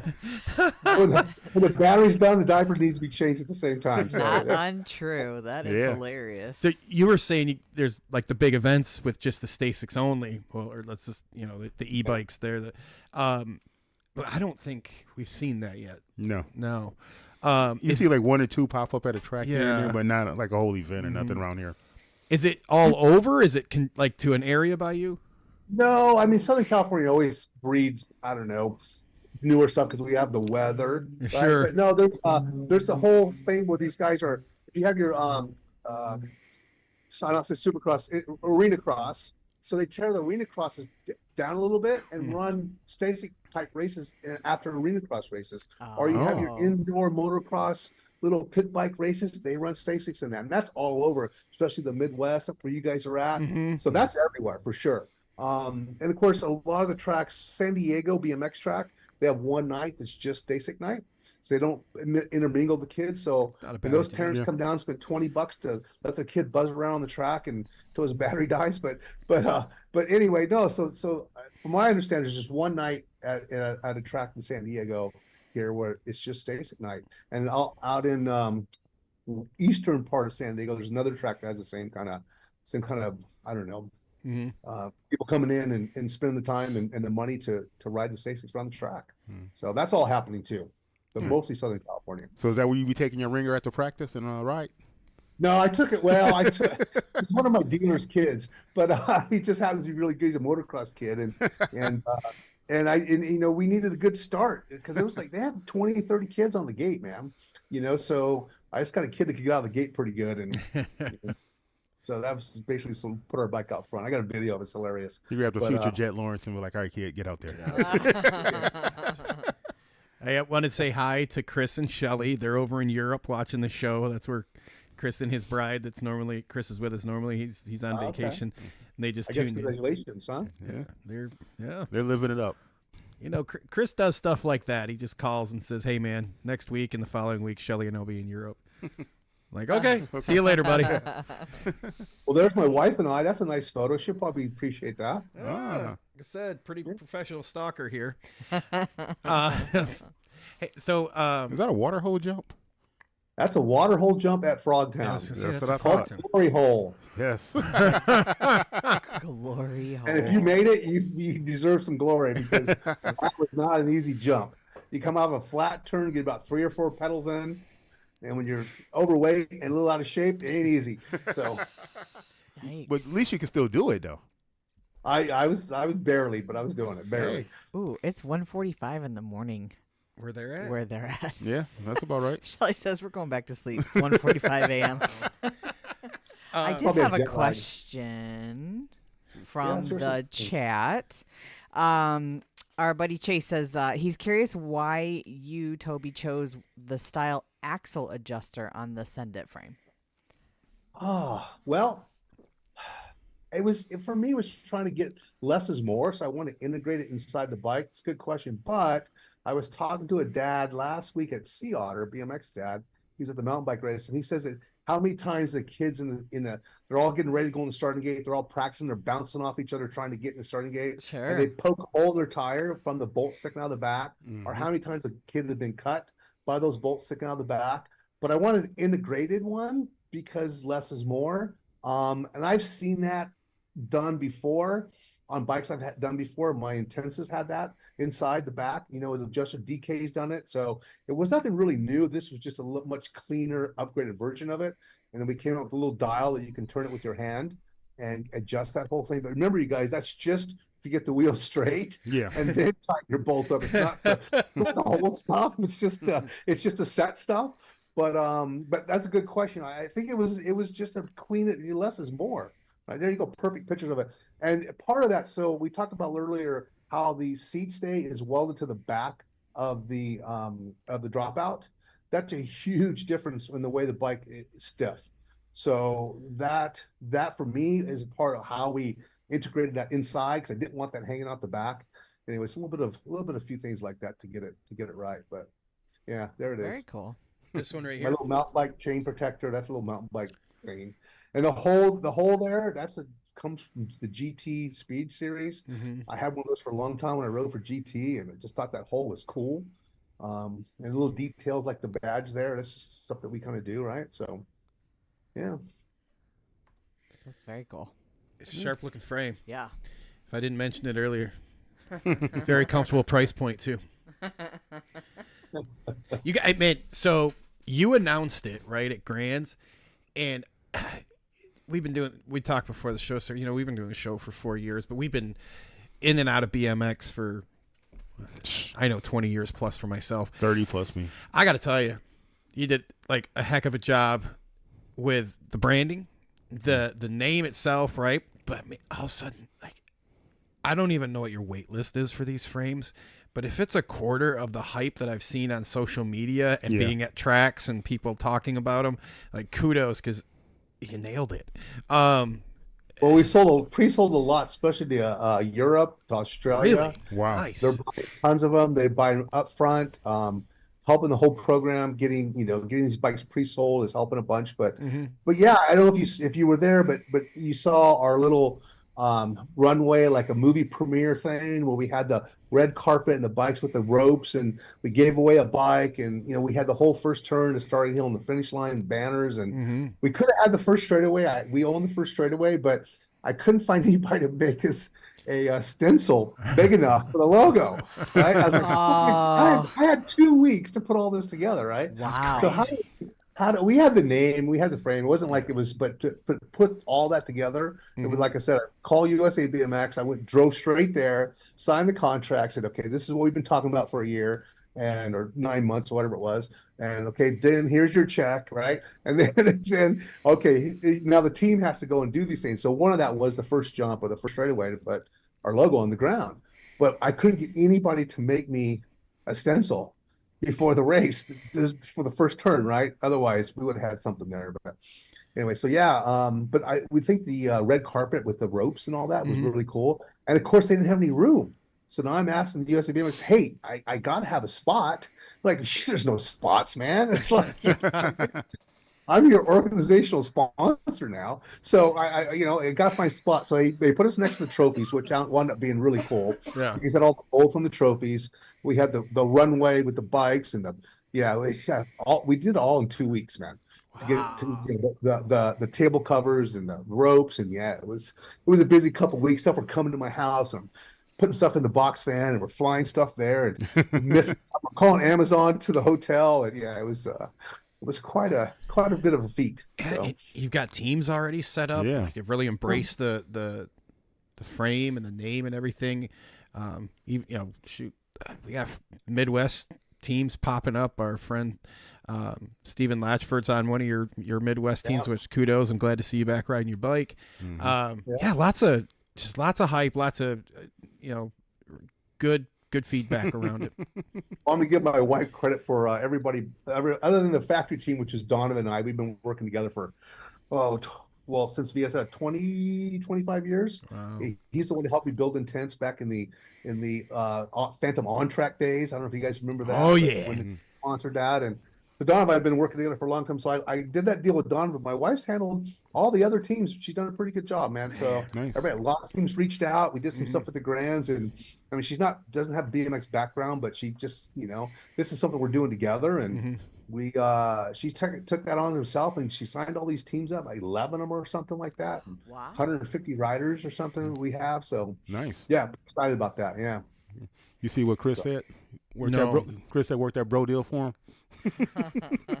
when the battery's done, the diaper needs to be changed at the same time. So Not untrue. That is hilarious. So you were saying there's like the big events with just the Stasics only, or let's just the e-bikes there. But I don't think we've seen that yet. No. You see like one or two pop up at a track here and there, but not like a whole event or nothing around here. Is it all over? Is it like to an area by you? No, I mean Southern California always breeds, I don't know, newer stuff because we have the weather. Right? Sure. But no, there's the whole thing where these guys are. If you have your I don't say Supercross, arena cross. So they tear the arena crosses down a little bit and run Stasic type races after arena cross races. Or you have your indoor motocross little pit bike races. They run Stasics in that, and that's all over, especially the Midwest up where you guys are at. So that's everywhere for sure. And of course, a lot of the tracks, San Diego BMX track, they have one night that's just Stasic night. So they don't intermingle the kids. So when those parents come down, spend $20 to let their kid buzz around on the track and until his battery dies. But anyway, no. So from my understanding, there's just one night at a track in San Diego here where it's just Stasic night. And out in eastern part of San Diego, there's another track that has the same kind of I don't know. People coming in and spending the time and the money to ride the Stasics around the track. So that's all happening too, but mostly Southern California. So is that where you be taking your ringer at the practice and ride? No, I took it. Well, it's one of my dealer's kids, but he just happens to be really good. He's a motocross kid, and we needed a good start because it was like they had 20, 30 kids on the gate, man. So I just got a kid that could get out of the gate pretty good, and so that was basically put our bike out front. I got a video of it. It's hilarious. You grabbed a future Jet Lawrence and we're like, all right, kid, get out there. I want to say hi to Chris and Shelly. They're over in Europe watching the show. That's where Chris and his bride. Chris is with us normally. He's on vacation. And they just tuned in. Congratulations, huh? Yeah, they're living it up. Chris does stuff like that. He just calls and says, "Hey, man, next week and the following week, Shelly and I'll be in Europe." Like, okay, see you later, buddy. Well, there's my wife and I. That's a nice photo. She'll probably appreciate that. Like I said, pretty professional stalker here. Hey, so is that a water hole jump? That's a water hole jump at Frogtown. That's what I thought. Glory hole. Yes. Glory hole. And if you made it, you deserve some glory because that was not an easy jump. You come out of a flat turn, get about 3 or 4 pedals in. And when you're overweight and a little out of shape, it ain't easy. So, but at least you can still do it, though. I was barely, but I was doing it barely. Hey. Ooh, it's 1:45 in the morning. Where they're at. Yeah, that's about right. Shelly says we're going back to sleep. It's 1:45 a.m. I did have a question from the chat. Our buddy Chase says he's curious why you, Toby, chose the style axle adjuster on the Send It frame. Oh, well, for me, it was trying to get less is more. So I want to integrate it inside the bike. It's a good question. But I was talking to a dad last week at Sea Otter, BMX dad. He was at the mountain bike race, and he says that how many times the kids they're all getting ready to go in the starting gate. They're all practicing. They're bouncing off each other, trying to get in the starting gate. Sure. And they poke a hole in their tire from the bolt sticking out of the back. Or how many times the kid had been cut by those bolts sticking out of the back. But I wanted an integrated one because less is more. And I've seen that done before on bikes I've done before. My Intensa's had that inside the back, the adjuster DK's done it. So it was nothing really new. This was just a much cleaner, upgraded version of it. And then we came up with a little dial that you can turn it with your hand and adjust that whole thing. But remember, you guys, that's just to get the wheel straight. Yeah. And then tighten your bolts up. It's not the whole stuff. It's just a set stuff. But that's a good question. I think it was just to clean it. Less is more. Right there you go. Perfect pictures of it. And part of that. So we talked about earlier how the seat stay is welded to the back of the dropout. That's a huge difference in the way the bike is stiff. So that for me is a part of how we integrated that inside, because I didn't want that hanging out the back. Anyway, it's a little bit of a few things like that to get it right. But yeah, there it is. Very cool. This one right here. My little mountain bike chain protector. That's a little mountain bike thing. And the hole there, comes from the GT Speed Series. Mm-hmm. I had one of those for a long time when I rode for GT, and I just thought that hole was cool. And little details like the badge there. That's just stuff that we kind of do, right? So, yeah. That's very cool. It's a sharp looking frame. Yeah. If I didn't mention it earlier, very comfortable price point too. You guys, man. So you announced it right at Grand's, and we talked before the show, so we've been doing a show for 4 years, but we've been in and out of BMX for 20 years plus for myself. 30 plus me. I got to tell you, you did like a heck of a job with the branding, the name itself, right? But I mean, all of a sudden, like, I don't even know what your wait list is for these frames, but if it's a quarter of the hype that I've seen on social media and being at tracks and people talking about them, like, kudos, because you nailed it. Well, we pre-sold a lot, especially to Europe, to Australia. Really? Wow. Nice. They're buying tons of them. They buy them up front. Helping the whole program, getting these bikes pre-sold is helping a bunch. But yeah, I don't know if you were there, but you saw our little runway, like a movie premiere thing, where we had the red carpet and the bikes with the ropes, and we gave away a bike, and we had the whole first turn, the starting hill, and the finish line banners, and we could have had the first straightaway. We own the first straightaway, but I couldn't find anybody to make us a stencil big enough for the logo, right? I was like, I had 2 weeks to put all this together, right? Wow. So how do we had the name, we had the frame. It wasn't like it was, but to put all that together, it was like I said, call USA BMX. I drove straight there, signed the contract, said, okay, this is what we've been talking about for a year or 9 months, whatever it was. And okay, then here's your check, right? And then okay, now the team has to go and do these things. So one of that was the first jump or the first straightaway to put our logo on the ground. But I couldn't get anybody to make me a stencil before the race for the first turn, right? Otherwise, we would have had something there. But anyway, so yeah, but we think the red carpet with the ropes and all that was really cool. And of course, they didn't have any room. So now I'm asking the USA BMX, hey, I got to have a spot. Like, there's no spots, man. It's like, I'm your organizational sponsor now. So I got to find spots. So they put us next to the trophies, which wound up being really cool. Yeah. Because had all the gold from the trophies. We had the runway with the bikes and we did it all in 2 weeks, man. To get to the table covers and the ropes, and it was a busy couple of weeks. Stuff were coming to my house, and I'm putting stuff in the box fan, and we're flying stuff there, and missing. I'm calling Amazon to the hotel, and it was quite a bit of a feat. So. You've got teams already set up. Yeah. Like, you've really embraced the frame and the name and everything. We have Midwest teams popping up. Our friend Stephen Latchford's on one of your Midwest teams, which kudos. I'm glad to see you back riding your bike. Lots of hype, lots of good feedback around it. I'm gonna give my wife credit for everybody other than the factory team, which is Donovan and I. We've been working together for since VSF 25 years. Wow. He's the one who helped me build Intense back in the Phantom On Track days. I don't know if you guys remember that. Oh yeah, when they sponsored that. And so Donovan and I have been working together for a long time. So I did that deal with Donovan. My wife's handled all the other teams. She's done a pretty good job, man. So nice. A lot of teams reached out. We did some stuff with the Grands, and I mean, doesn't have BMX background, but she just, this is something we're doing together, and we she took that on herself, and she signed all these teams up, like 11 of them or something like that. Wow. 150 riders or something we have. So Nice. yeah, excited about that. Yeah. You see what Chris said? Chris said work that bro deal for him.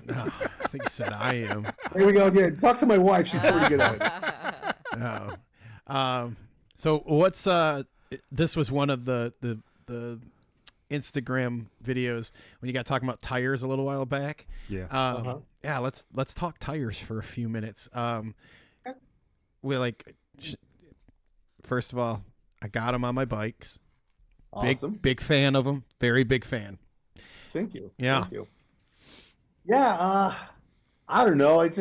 No, I think you said I am. Here we go again. Talk to my wife. She's pretty good at it. No. So what's this was one of the Instagram videos when you got talking about tires a little while back. Yeah. Yeah. Let's talk tires for a few minutes. First of all, I got them on my bikes. Awesome. Big fan of them. Very big fan. Thank you. Yeah. Thank you. Yeah. I don't know. It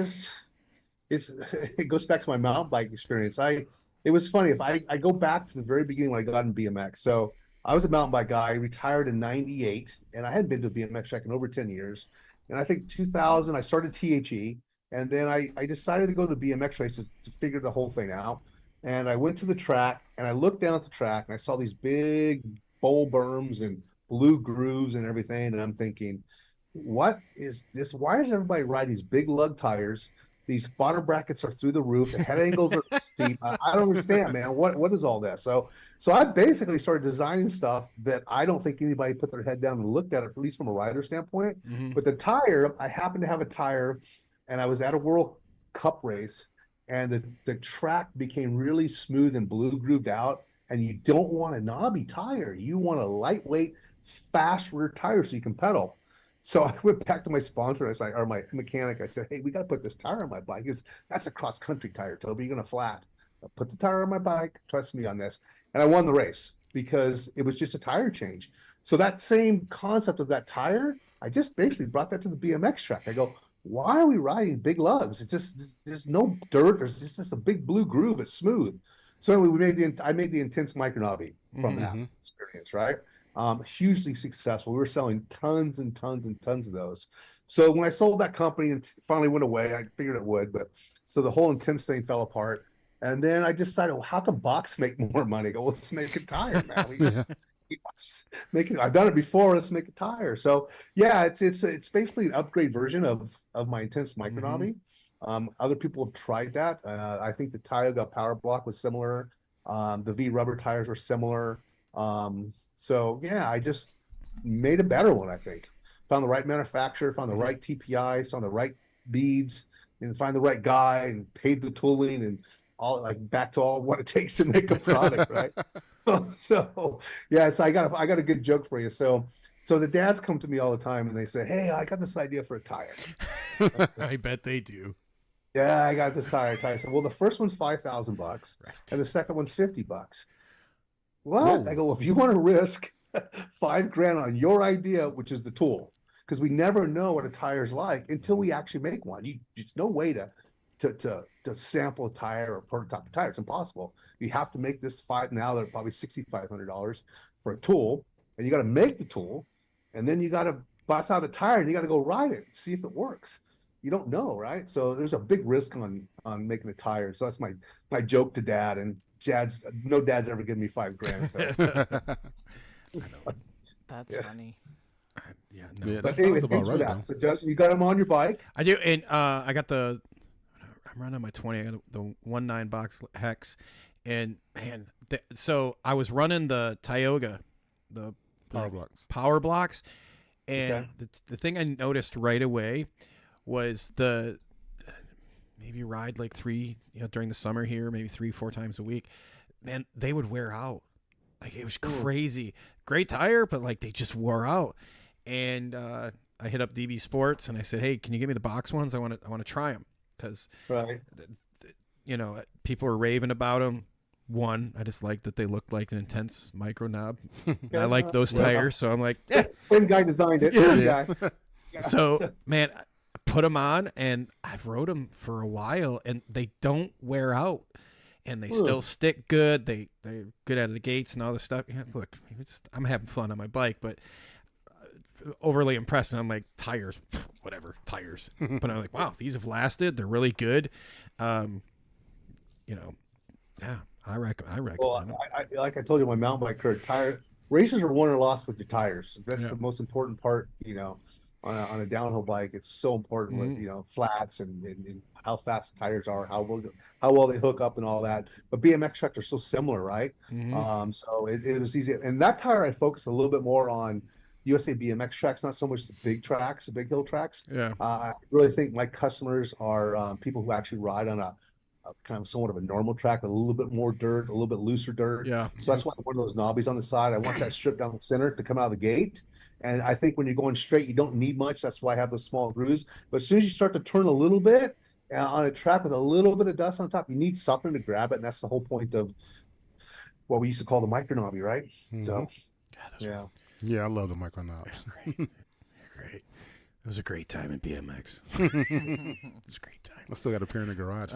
goes back to my mountain bike experience. It was funny. If I go back to the very beginning when I got in BMX. So I was a mountain bike guy. I retired in '98, and I hadn't been to a BMX track in over 10 years. And I think 2000, I started THE, and then I decided to go to BMX races to figure the whole thing out. And I went to the track, and I looked down at the track, and I saw these big bowl berms and blue grooves and everything. And I'm thinking, what is this? Why does everybody ride these big lug tires? These bottom brackets are through the roof. The head angles are steep. I don't understand, man. What is all that? So I basically started designing stuff that I don't think anybody put their head down and looked at it, at least from a rider standpoint. Mm-hmm. But the tire, I happened to have a tire, and I was at a World Cup race, and the track became really smooth and blue grooved out. And you don't want a knobby tire. You want a lightweight, fast rear tire so you can pedal. So I went back to my sponsor. Or my mechanic. I said, "Hey, we got to put this tire on my bike. That's a cross country tire, Toby. You're gonna flat. I put the tire on my bike. Trust me on this." And I won the race because it was just a tire change. So that same concept of that tire, I just basically brought that to the BMX track. I go, why are we riding big lugs? It's just there's no dirt. There's just a big blue groove. It's smooth. So anyway, I made the intense micro knobby from that experience, right? Hugely successful. We were selling tons and tons and tons of those. So when I sold that company and finally went away, I figured it would, but so the whole intense thing fell apart. And then I decided, well, how can Box make more money? I go, let's make a tire, man. We just make it. I've done it before. Let's make a tire. So yeah, it's basically an upgrade version of my intense micro knobby. Other people have tried that. I think the Tioga Power Block was similar. The V rubber tires were similar. So yeah, I just made a better one. I think found the right manufacturer, found the right TPIs, found the right beads, and find the right guy, and paid the tooling and all, like back to all what it takes to make a product, right? So yeah, I got a good joke for you. So the dads come to me all the time and they say, "Hey, I got this idea for a tire." I bet they do. Yeah, I got this tire. I said, well, the first one's $5,000, right, and the second one's $50. What? Whoa. I go, well, if you want to risk $5,000 on your idea, which is the tool, because we never know what a tire's like until we actually make one. There's no way to sample a tire or prototype a tire. It's impossible. You have to make this now they're probably $6,500 for a tool, and you got to make the tool, and then you got to bust out a tire and you got to go ride it, see if it works. You don't know, right? So there's a big risk on making a tire. So that's my joke to Dad, and no dad's ever given me $5,000. So. That's funny. Yeah, no. Yeah, but anyway, thanks for that. So Justin, you got them on your bike? I do, and I got I'm running my 20. I got the 1.9 box hex, and man, so I was running the Tioga, the power blocks, and the thing I noticed right away was maybe ride like during the summer here, maybe 3-4 times a week. Man, they would wear out. Like, it was crazy. Great tire, but like they just wore out. And I hit up DB Sports and I said, "Hey, can you give me the box ones? I want to try them." Because people are raving about them. One, I just like that they look like an intense micro knob. I like those tires, so I'm like, same guy designed it. Same guy. So man, I put them on and I've rode them for a while, and they don't wear out, and they still stick good. They're good out of the gates and all this stuff. Yeah, look, I'm having fun on my bike, but overly impressed. And I'm like, tires, whatever, tires. But I'm like, wow, these have lasted. They're really good. Yeah, I recommend. Well, like I told you, my mountain bike career, races are won or lost with your tires. That's the most important part. on a downhill bike. It's so important with, you know, flats and how fast the tires are, how well they hook up and all that. But BMX tracks are so similar, right? So it was easy. And that tire, I focused a little bit more on USA BMX tracks, not so much the big tracks, the big hill tracks. I really think my customers are people who actually ride on a kind of somewhat of a normal track, a little bit more dirt, a little bit looser dirt. So that's why one of those knobbies on the side. I want that strip down the center to come out of the gate. And I think when you're going straight, you don't need much. That's why I have those small grooves. But as soon as you start to turn a little bit on a track with a little bit of dust on top, you need something to grab it. And that's the whole point of what we used to call the micro knobby, right? So, yeah, I love the micro knobs. Great. It was a great time in BMX. It was a great time. I still got a pair in the garage.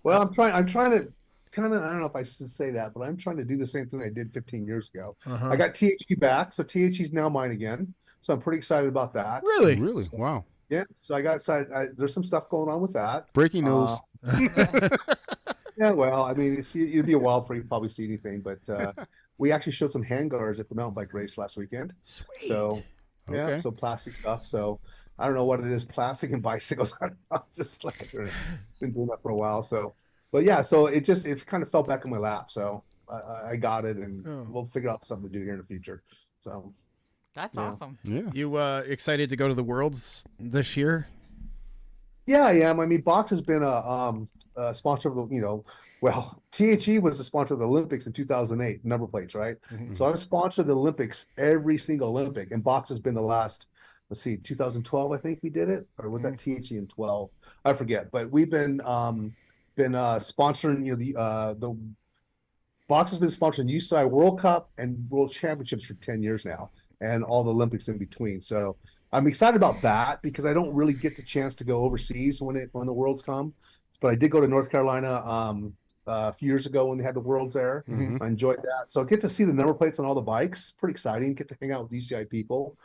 Well, I'm trying to kind of, I don't know if I should say that, but I'm trying to do the same thing I did 15 years ago. I got THE back, so THE's now mine again. So I'm pretty excited about that. Really? Really? So, wow. Yeah. So I got excited. There's some stuff going on with that. Breaking news. Yeah, well, I mean, it'd be a while before you probably see anything, but we actually showed some handguards at the mountain bike race last weekend. Sweet. So yeah, so plastic stuff. So I don't know what it is, plastic and bicycles. I don't know. It's just like been doing that for a while. So, but yeah, so it kind of fell back in my lap. So I got it, and we'll figure out something to do here in the future. So that's awesome. Yeah. You excited to go to the Worlds this year? Yeah, I am. I mean, Box has been a sponsor of the, well, THE was the sponsor of the Olympics in 2008, number plates, right? So I've sponsored the Olympics every single Olympic, and Box has been the last, let's see, 2012, I think we did it, or was that THE in 12? I forget, but we've been sponsoring, the Box has been sponsoring UCI World Cup and World Championships for 10 years now, and all the Olympics in between. So I'm excited about that because I don't really get the chance to go overseas when the Worlds come. But I did go to North Carolina a few years ago when they had the Worlds there. I enjoyed that. So I get to see the number plates on all the bikes. Pretty exciting. Get to hang out with UCI people.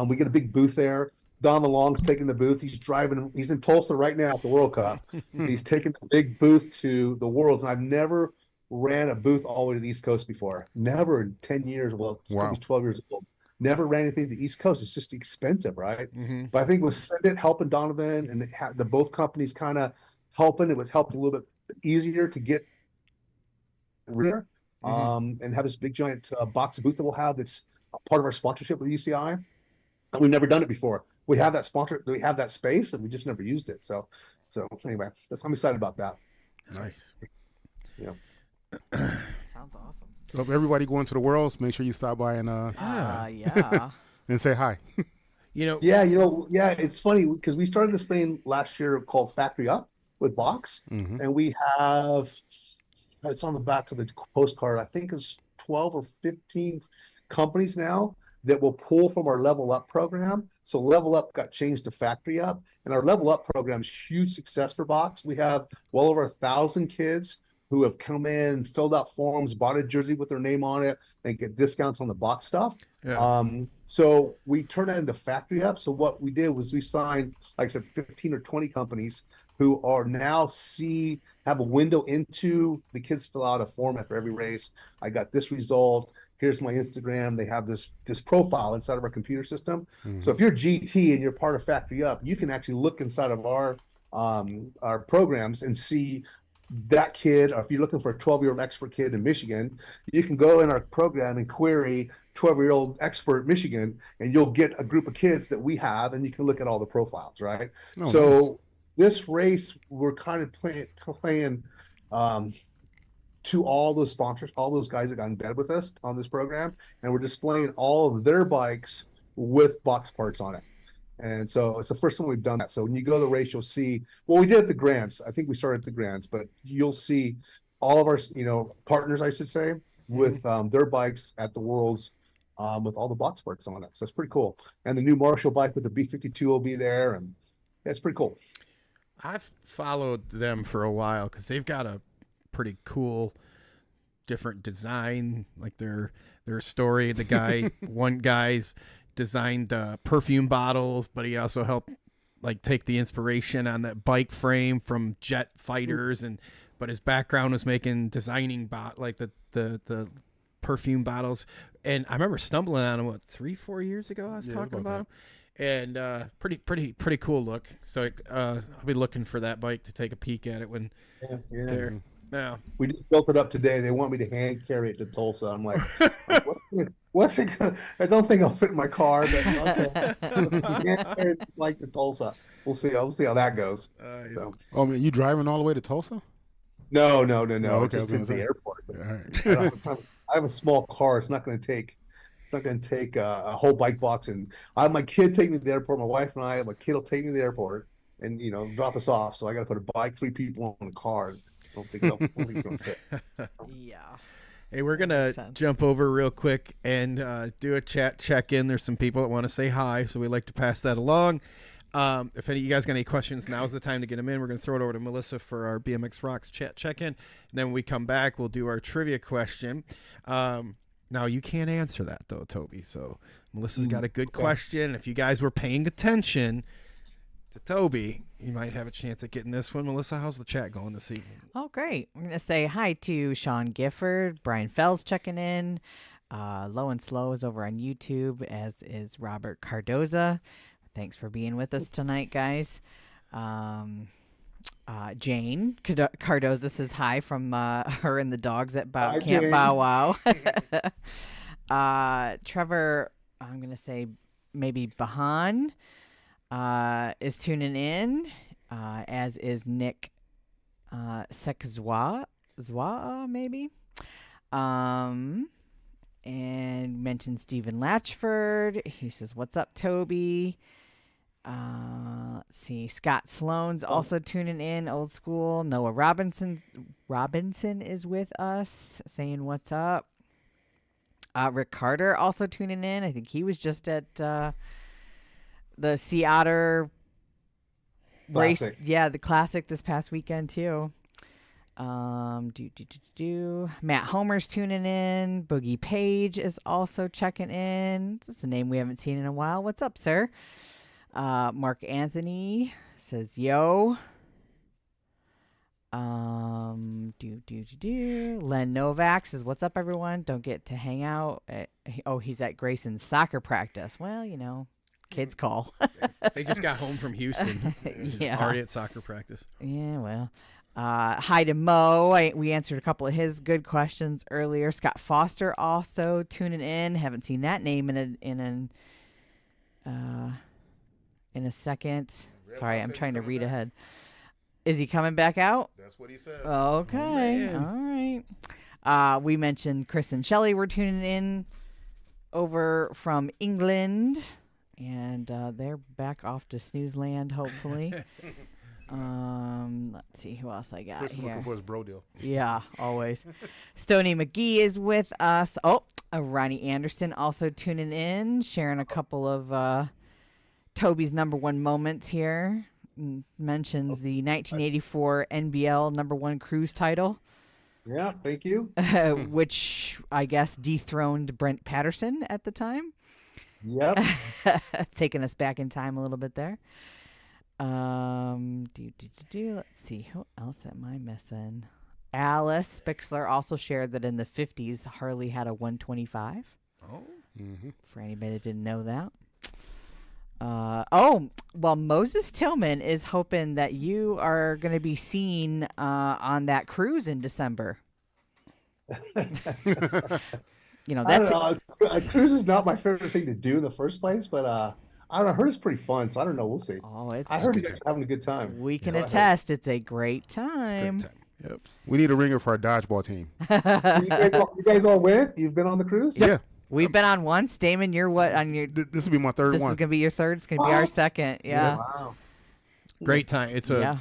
We get a big booth there. Don DeLong's taking the booth. He's in Tulsa right now at the World Cup. He's taking the big booth to the Worlds. And I've never ran a booth all the way to the East Coast before. Never in 10 years. Well, it's probably 12 years old. Never ran anything to the East Coast. It's just expensive, right? But I think with Sendit helping Donovan and the both companies kind of helping, it was helped a little bit easier to get there and have this big giant box booth that we'll have that's a part of our sponsorship with UCI. And we've never done it before. We have that sponsor, we have that space, and we just never used it. So anyway, I'm excited about that. Nice. Yeah. Sounds awesome. So if everybody going to the Worlds, make sure you stop by and and say hi. It's funny because we started this thing last year called Factory Up with Box, and we have, it's on the back of the postcard, I think it's 12 or 15 companies now that will pull from our Level Up program. So Level Up got changed to Factory Up, and our Level Up program is huge success for Box. We have well over 1,000 kids who have come in, filled out forms, bought a jersey with their name on it, and get discounts on the Box stuff. So we turned that into Factory Up. So what we did was we signed, like I said, 15 or 20 companies who are now have a window into, the kids fill out a form after every race. I got this result. Here's my Instagram. They have this profile inside of our computer system. So if you're GT and you're part of Factory Up, you can actually look inside of our programs and see that kid, or if you're looking for a 12-year-old expert kid in Michigan, you can go in our program and query 12-year-old expert Michigan, and you'll get a group of kids that we have, and you can look at all the profiles, right? This race, we're kind of playing to all those sponsors, all those guys that got in bed with us on this program, and we're displaying all of their bikes with Box parts on it. And so it's the first time we've done that. So when you go to the race, you'll see, well, we did at the Grands. I think we started at the Grands, but you'll see all of our, partners, I should say, with their bikes at the Worlds with all the Box parts on it. So it's pretty cool. And the new Marshall bike with the B52 will be there. And yeah, it's pretty cool. I've followed them for a while because they've got a pretty cool different design, like their story. One guy's designed perfume bottles, but he also helped like take the inspiration on that bike frame from jet fighters, but his background was designing the perfume bottles. And I remember stumbling on him 3-4 years ago. I was talking about him, and pretty cool look. So I'll be looking for that bike to take a peek at it when they're. Yeah. We just built it up today. They want me to hand carry it to Tulsa. I'm like, what's it gonna? I don't think I'll fit in my car, but okay. Hand carry it like to Tulsa. We'll see. I'll see how that goes. So. Oh man, you driving all the way to Tulsa? No. Okay, Just to the airport. All right. I have a small car. It's not going to take. It's not going to take a whole bike box. And I have my kid take me to the airport. My wife and I. My kid will take me to the airport and drop us off. So I got to put a bike, 3 people in a car. I don't think it's going to fit. Yeah. Hey, we're gonna jump over real quick and do a chat check-in. There's some people that want to say hi, so we like to pass that along. If any of you guys got any questions, now's the time to get them in. We're going to throw it over to Melissa for our BMX Rocks chat check-in. And then when we come back, we'll do our trivia question. Now, you can't answer that, though, Toby. So Melissa's got a good question. If you guys were paying attention to Toby, you might have a chance at getting this one. Melissa, how's the chat going this evening? Oh, great. I'm going to say hi to Sean Gifford. Brian Fell's checking in. Low and Slow is over on YouTube, as is Robert Cardoza. Thanks for being with us tonight, guys. Jane Cardoza says hi from her and the dogs at Camp Jane. Bow Wow. Trevor, I'm going to say maybe Bahan is tuning in, as is Nick Sekzwa, maybe. And mentioned Stephen Latchford. He says, "What's up, Toby?" Let's see. Scott Sloan's also tuning in, old school. Noah Robinson is with us, saying what's up. Rick Carter also tuning in. I think he was just at the Sea Otter race. Classic. Yeah, the classic this past weekend too. Matt Homer's tuning in. Boogie Page is also checking in. That's a name we haven't seen in a while. What's up, sir? Mark Anthony says, yo. Len Novak says, what's up, everyone? Don't get to hang out. He's at Grayson's soccer practice. Well, kids call. They just got home from Houston. Yeah. Already at soccer practice. Yeah, well. Hi to Mo. We answered a couple of his good questions earlier. Scott Foster also tuning in. Haven't seen that name in a second. Sorry, I'm trying to read ahead. Is he coming back out? That's what he says. Okay. All right. We mentioned Chris and Shelley were tuning in over from England, and they're back off to snooze land, hopefully. Let's see who else I got Chris is here. looking for his bro deal. Yeah, always. Stony McGee is with us. Oh, Ronnie Anderson also tuning in, sharing a couple of Toby's number one moments here. Mentions the 1984 NBL number one cruise title. Yeah, thank you. Which I guess dethroned Brent Patterson at the time. Yep. Taking us back in time a little bit there. Let's see, who else am I missing? Alice Spixler also shared that in the 50s Harley had a 125. Oh. Mm-hmm. For anybody that didn't know that. Moses Tillman is hoping that you are going to be seen on that cruise in December. That's cruise is not my favorite thing to do in the first place, but I don't know. I heard it's pretty fun, so I don't know. We'll see. I heard you guys are having a good time. We can attest it's a great time. It's a great time. Yep. We need a ringer for our dodgeball team. You guys all went? You've been on the cruise? Yeah. We've been on once. Damon, you're what on your? This will be my third This one. is gonna be your third. It's gonna be our second. Yeah. Wow. Great time. It's a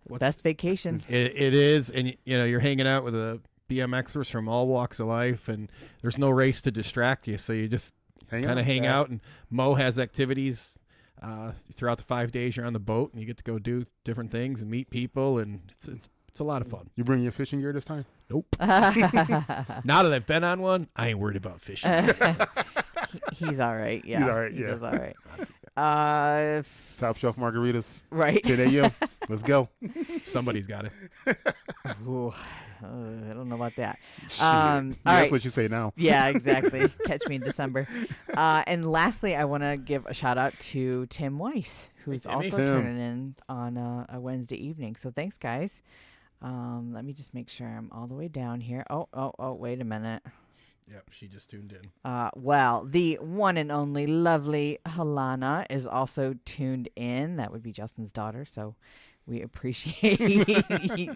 best vacation. It is, and you're hanging out with the BMXers from all walks of life, and there's no race to distract you, so you just kind of hang out. And Mo has activities throughout the 5 days you're on the boat, and you get to go do different things and meet people, and it's a lot of fun. You bring your fishing gear this time? Nope. Now that I've been on one, I ain't worried about fishing. He's all right. Yeah. He's all right. He's all right. Top shelf margaritas. Right. 10 a.m. Let's go. Somebody's got it. Ooh, I don't know about that. That's right. what you say now. Yeah, exactly. Catch me in December. And lastly, I want to give a shout out to Tim Weiss, who's also turning in on a Wednesday evening. So thanks, guys. Let me just make sure I'm all the way down here. Oh, wait a minute. Yep, she just tuned in. Well, the one and only lovely Helena is also tuned in. That would be Justin's daughter. So we appreciate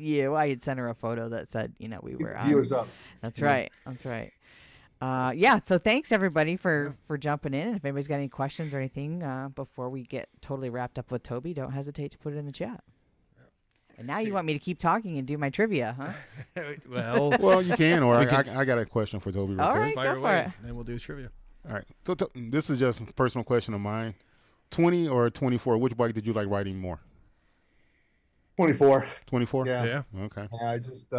you. I had sent her a photo that said, we were on. Viewers up. That's right. That's right. So thanks everybody for jumping in. And if anybody's got any questions or anything before we get totally wrapped up with Toby, don't hesitate to put it in the chat. And now you want me to keep talking and do my trivia, huh? well, you can, or I got a question for Toby. All right, go for it. Then we'll do trivia. All right. So this is just a personal question of mine. 20 or 24, which bike did you like riding more? 24. 24? Yeah. Okay. I just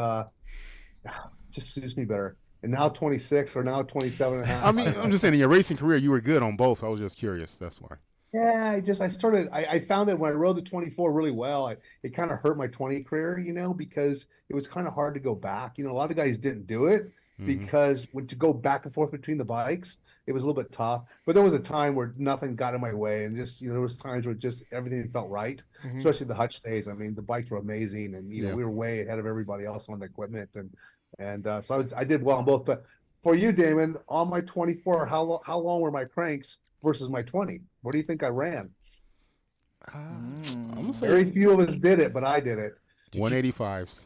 suits me better. And now 26 or now 27 and a half. I mean, I'm just saying in your racing career, you were good on both. I was just curious. That's why. Yeah, I found that when I rode the 24 really well, it kind of hurt my 20 career, because it was kind of hard to go back. A lot of guys didn't do it because to go back and forth between the bikes, it was a little bit tough. But there was a time where nothing got in my way, and just there was times where just everything felt right, especially the Hutch days. I mean, the bikes were amazing, and we were way ahead of everybody else on the equipment, and so I did well on both. But for you, Damon, on my 24, how long were my cranks versus my 20? What do you think I ran? I'm gonna say Very few of us did it, but I did it. 185s.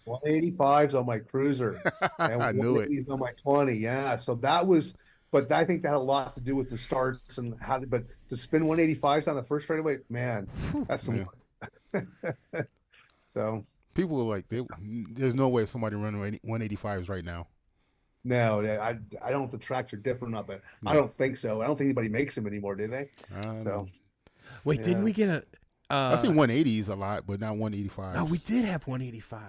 185s on my cruiser, and I knew it. on my 20. Yeah, so that was, but I think that had a lot to do with the starts and but to spin 185s on the first straightaway, man, that's some. So people were like, there's no way somebody running 185s right now. No, I don't know if the tracks are different or not, but I don't think so. I don't think anybody makes them anymore, do they? So, wait, didn't we get a? I see 180s a lot, but not 185s. No, we did have 185s.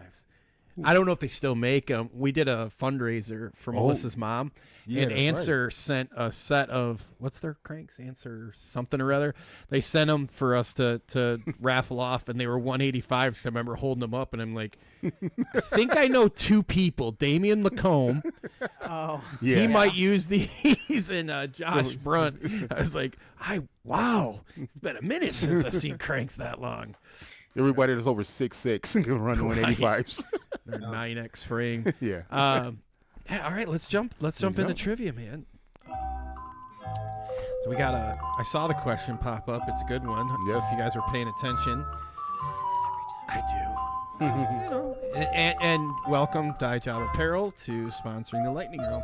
I don't know if they still make them. We did a fundraiser for Melissa's mom, and Answer sent a set of, what's their cranks? Answer something or other. They sent them for us to raffle off, and they were 185s. So I remember holding them up, and I'm like, I think I know two people, Damian Lacombe. He might use these, and Josh Brunt. I was like, wow, it's been a minute since I've seen cranks that long. Everybody that's over 6'6" can run 185s. They're 9X frame. Yeah. All right, let's jump into trivia, man. So we got I saw the question pop up. It's a good one. Yes. If you guys are paying attention. I do. And welcome Dye Job Apparel to sponsoring the Lightning Room.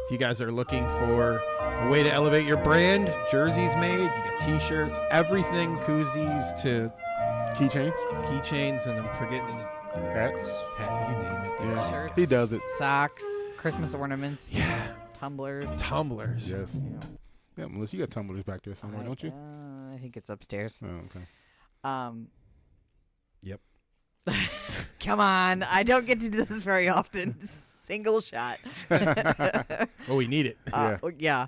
If you guys are looking for a way to elevate your brand, jerseys made, you got t-shirts, everything, koozies to keychains, and I'm forgetting hats. You name it. Yeah, shirts, he does it. Socks, Christmas ornaments. Yeah. Tumblers. Yes. Yeah, Melissa, you got tumblers back there somewhere, don't you? I think it's upstairs. Oh, okay. Yep. Come on, I don't get to do this very often. Single shot. Well, we need it. Yeah.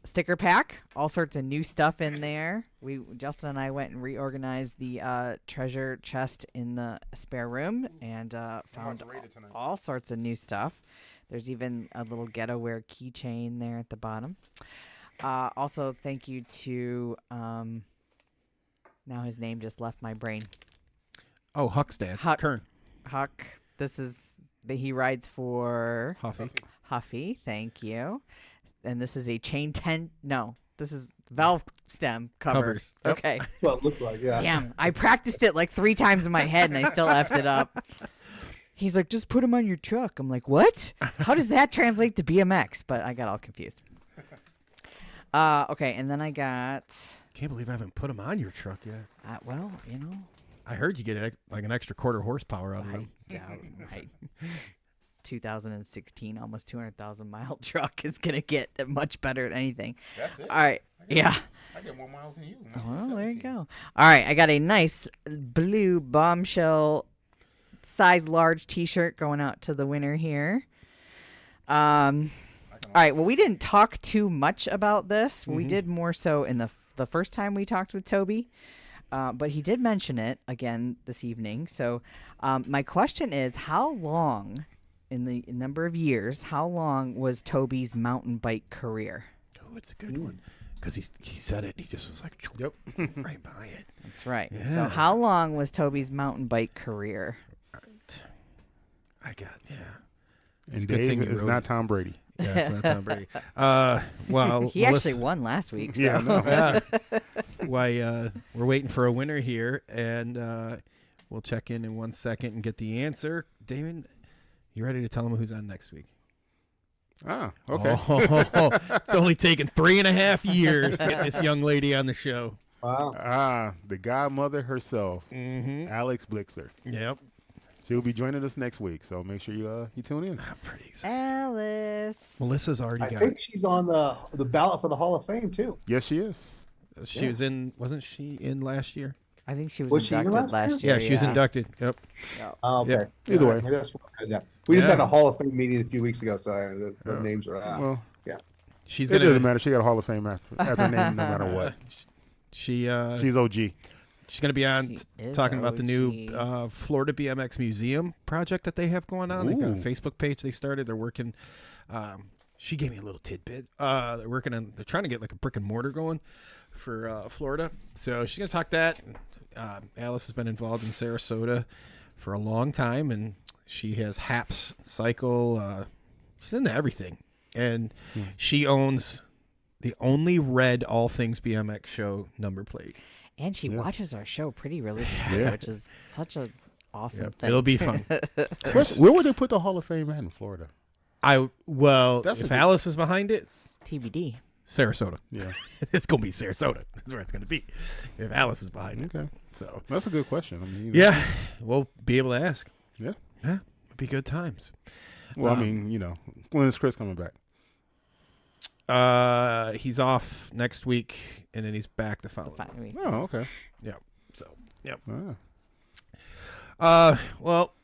Sticker pack, all sorts of new stuff in there. Justin and I went and reorganized the treasure chest in the spare room and found all sorts of new stuff. There's even a little ghetto wear keychain there at the bottom. Also, thank you to now his name just left my brain. Oh, Huck's dad. Kern. Huck. This is he rides for Huffy. Thank you. And this is a chain 10. No, this is valve stem covers. Yep. Okay. Well, it looked like, yeah. Damn, I practiced it like 3 times in my head and I still effed it up. He's like, just put them on your truck. I'm like, what? How does that translate to BMX? But I got all confused. Okay, and then I got. Can't believe I haven't put them on your truck yet. Well, I heard you get like an extra quarter horsepower out of them. 2016, almost 200,000 mile truck is gonna get much better at anything. That's it. All right. I get more miles than you. Well, there you go. All right, I got a nice blue bombshell size large T-shirt going out to the winner here. All right. Well, we didn't talk too much about this. Mm-hmm. We did more so in the first time we talked with Toby. but he did mention it again this evening. So my question is, how long, in the number of years, how long was Toby's mountain bike career? Oh, it's a good one. Because he said it, and he just was like, Yep. right by it. That's right. Yeah. So how long was Toby's mountain bike career? Right. I got, And Dave is not Tom Brady. Yeah, it's not Tom Brady. Well, He actually won last week. So. Yeah, no. Why, we're waiting for a winner here, and we'll check in 1 second and get the answer. Damon, you ready to tell him who's on next week? Ah, okay. Oh, it's only taken 3.5 years to get this young lady on the show. Wow. The godmother herself, Mm-hmm. Alex Blixer. Yep. She'll be joining us next week, so make sure you tune in. I'm pretty excited. Alice. Melissa's already I got think she's on the ballot for the Hall of Fame too. Yes, she is. She was in, wasn't she in last year? I think she was Was she in inducted last last year. Yeah, she was inducted. Yep. Oh, okay. Yep. Either way. That's what I did. We just Yeah. had a Hall of Fame meeting a few weeks ago, so the names are out. Well, She's it gonna. doesn't matter. She got a Hall of Fame after her name, no matter what. She She's OG. she's gonna be on She is talking about the new OG. Florida BMX Museum project that they have going on. They've got a Ooh. Facebook page they started. They're working. She gave me a little tidbit. They're working on. They're trying to get like a brick and mortar going for Florida. So she's gonna talk that. Alice has been involved in Sarasota for a long time, and she has Haps Cycle. She's into everything, and she owns the only red All Things BMX Show number plate. And she watches our show pretty religiously, Yeah. which is such a awesome Yep, thing. it'll be fun. Where would they put the Hall of Fame at in Florida? If a good- Alice is behind it, TBD. Sarasota. Yeah. It's gonna be Sarasota. That's where it's gonna be. If Alice is behind it. Okay. So That's a good question. I mean, yeah, we'll be able to ask. Yeah. Yeah, it'll be good times. Well, I mean, when is Chris coming back? He's off next week, and then he's back the following. week. Oh, okay. Yeah. So yep. Ah. Well,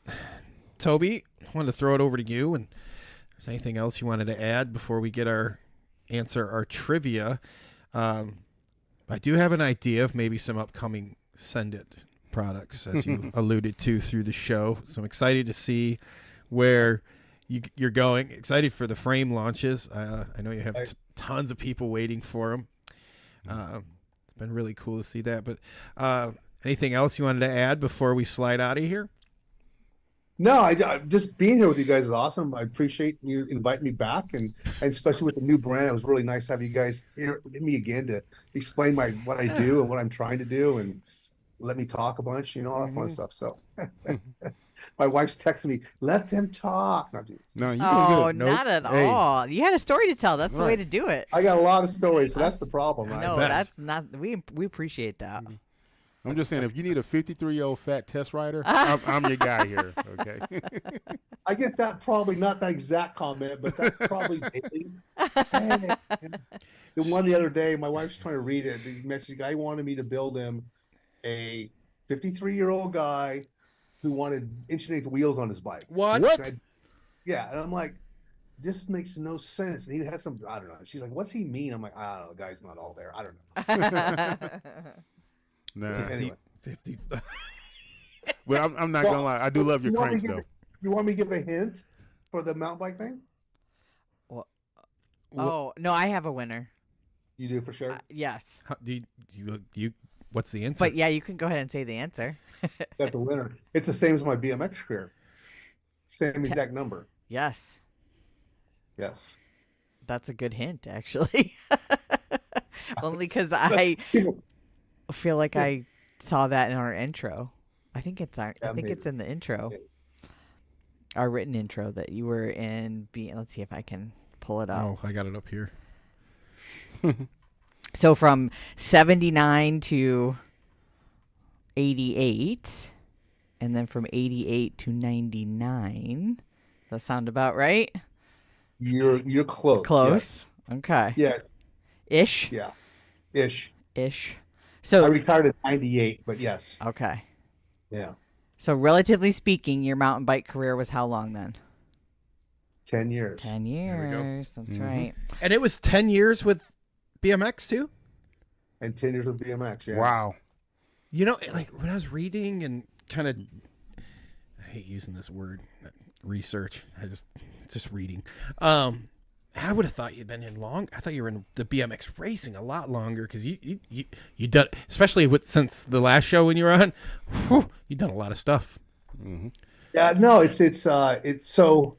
Toby, I wanted to throw it over to you, and if there's anything else you wanted to add before we get our trivia. I do have an idea of maybe some upcoming Send It products, as you alluded to through the show. So I'm excited to see where you're going. Excited for the frame launches. I know you have tons of people waiting for them. It's been really cool to see that. But anything else you wanted to add before we slide out of here? No, I just being here with you guys is awesome. I appreciate you inviting me back, and especially with the new brand, it was really nice to have you guys here with me again to explain what I do and what I'm trying to do, and let me talk a bunch, all that fun stuff. So my wife's texting me, let them talk. No, you Oh, doing good. not at all. You had a story to tell. That's the way to do it. I got a lot of stories, so that's the problem, right? No, best. that's not. We appreciate that. I'm just saying, if you need a 53-year-old fat test rider, I'm your guy here. Okay. I get that probably not that exact comment, but that's probably daily. Hey. The one the other day, my wife's trying to read it. The message guy wanted me to build him a 53-year-old guy who wanted inch-and-eighth wheels on his bike. What? Yeah, and I'm like, this makes no sense. And he has some, I don't know. She's like, what's he mean? I'm like, I don't know. The guy's not all there. I don't know. Nah. Anyway. 50. Well, I'm not gonna lie. I do love your You want me cranks to though. You want me to give a hint for the mountain bike thing? Oh no, I have a winner. You do for sure. Yes, How, do you what's the answer? but yeah, you can go ahead and say the answer. Got the winner. It's the same as my BMX career. Same exact number. Yes, Yes. that's a good hint, actually. Only because I feel like I saw that in our intro. I think it's our. I think it's in the intro. Our written intro that you were in. Let's see if I can pull it up. Oh, I got it up here. So from 79 to 88, and then from 88 to 99. Does that sound about right? You're close. Close. Okay. Yes. Ish. Yeah. Ish. Ish. I So retired at 98, but yes. okay. Yeah. So relatively speaking, your mountain bike career was how long then? 10 years. 10 we go. years. That's right. And it was 10 years with BMX too? And 10 years with BMX. Yeah. Wow. You know, like when I was reading and kind of, I hate using this word, research. It's just reading. I would have thought you'd been in long. I thought you were in the BMX racing a lot longer because you done, especially since the last show when you were on. You done a lot of stuff. Mm-hmm. Yeah, no, it's so.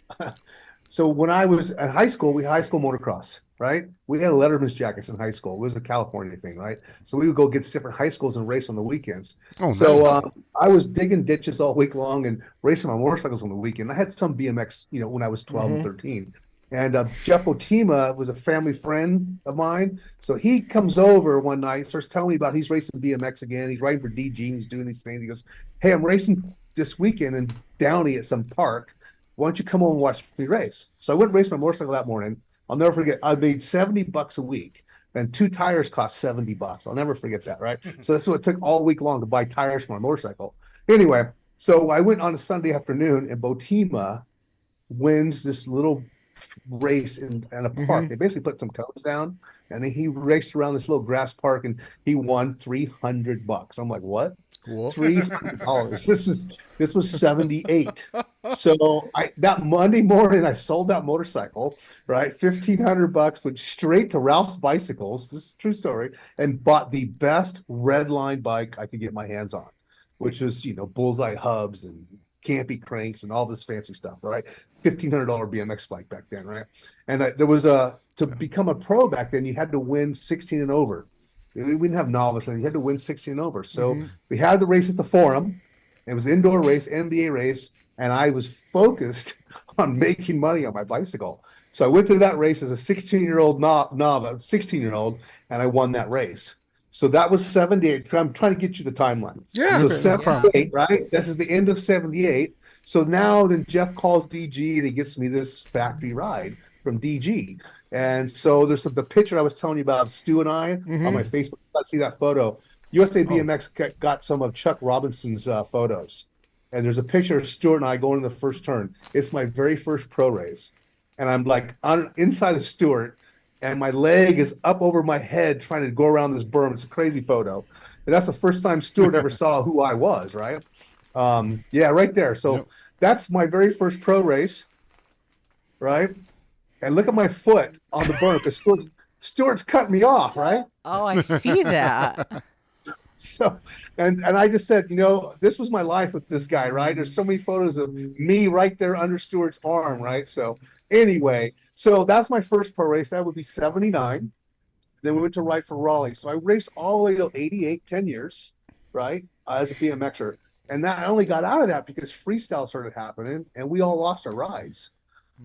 So when I was at high school, we had high school motocross, right? We had Letterman's jackets in high school. It was a California thing, right? So we would go get to different high schools and race on the weekends. Oh, so nice. I was digging ditches all week long and racing my motorcycles on the weekend. I had some BMX, when I was 12 and 13. And Jeff Otima was a family friend of mine. So he comes over one night, starts telling me about he's racing BMX again. He's riding for DG and he's doing these things. He goes, "Hey, I'm racing this weekend in Downey at some park. Why don't you come over and watch me race?" So I went and raced my motorcycle that morning. I'll never forget. I made $70 a week, and 2 tires cost $70. I'll never forget that, right? So that's what it took all week long to buy tires for my motorcycle. Anyway, so I went on a Sunday afternoon, and Botima wins this little race in a park. They basically put some cones down, and then he raced around this little grass park, and he won $300. I'm like, what? Cool. $300. This was 78. So that Monday morning I sold that motorcycle, right? $1,500, went straight to Ralph's Bicycles. This is a true story, and bought the best red line bike I could get my hands on, which was bullseye hubs and campy cranks and all this fancy stuff, right? $1,500 BMX bike back then, right? And there was to become a pro back then, you had to win 16 and over. We didn't have novice, you had to win 16 and over. So we had the race at the Forum. It was an indoor race, NBA race, and I was focused on making money on my bicycle. So I went to that race as a 16-year-old novice, 16-year-old, and I won that race. So that was 78. I'm trying to get you the timeline. Yeah. So Okay. 78, right? This is the end of 78. So now then Jeff calls DG and he gets me this factory ride from DG. And so there's the picture I was telling you about of Stu and I on my Facebook. Let's see that photo. USA BMX got some of Chuck Robinson's photos. And there's a picture of Stuart and I going to the first turn. It's my very first pro race. And I'm like inside of Stuart, and my leg is up over my head trying to go around this berm. It's a crazy photo. And that's the first time Stuart ever saw who I was, right? Yeah, right there. So that's my very first pro race, right? And look at my foot on the berm because Stuart's cut me off, right? Oh, I see that. So, and I just said, this was my life with this guy, right? There's so many photos of me right there under Stuart's arm, right? So anyway, so that's my first pro race. That would be 79. Then we went to ride for Raleigh. So I raced all the way till 88, 10 years, right? As a BMXer. And that I only got out of that because freestyle started happening and we all lost our rides.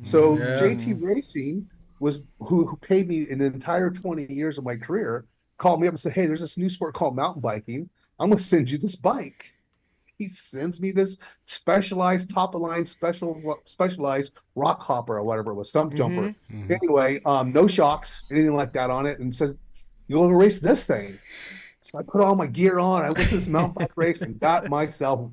So JT Racing was who paid me an entire 20 years of my career, called me up and said, "Hey, there's this new sport called mountain biking. I'm going to send you this bike." He sends me this specialized top-of-line specialized rock hopper or whatever it was, stump jumper. Anyway, no shocks, anything like that on it, and said, "You want to race this thing?" So I put all my gear on. I went to this mountain bike race and got myself,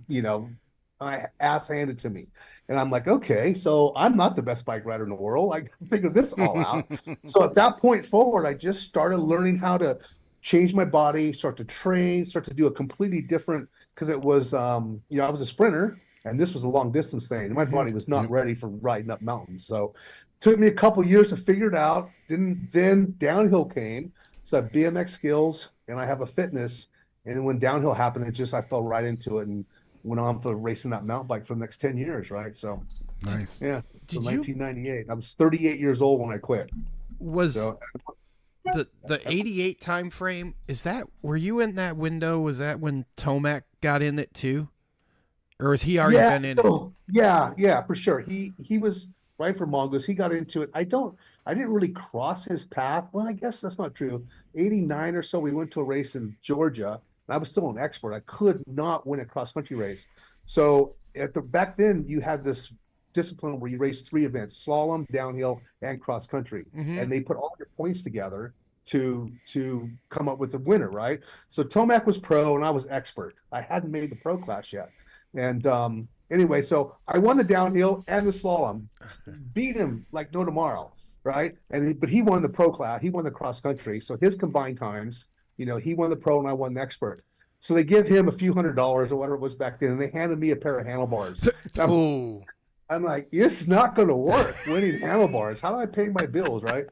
my ass handed to me. And I'm like, okay, so I'm not the best bike rider in the world. I figured this all out. So at that point forward, I just started learning how to change my body, start to train, start to do a completely different, because it was, I was a sprinter and this was a long distance thing. And my body was not ready for riding up mountains. So it took me a couple years to figure it out. Then downhill came. So I have BMX skills and I have a fitness. And when downhill happened, I fell right into it and went on for racing that mountain bike for the next 10 years, right? So, nice. Yeah, so 1998. I was 38 years old when I quit. The 88 time frame, were you in that window? Was that when Tomac got in it too? Or was he already been in it? Yeah, for sure. He was right for Mongoose. He got into it. I didn't really cross his path. Well, I guess that's not true. 89 or so, we went to a race in Georgia. I was still an expert. I could not win a cross-country race. So back then, you had this discipline where you raced 3 events: slalom, downhill, and cross-country. And they put all your points together to come up with a winner, right? So Tomac was pro, and I was expert. I hadn't made the pro class yet. And anyway, so I won the downhill and the slalom. Beat him like no tomorrow, right? But he won the pro class. He won the cross-country. So his combined times, he won the pro and I won the expert. So they give him a few $100s or whatever it was back then, and they handed me a pair of handlebars. I'm like, this is not going to work. Winning handlebars. How do I pay my bills, right?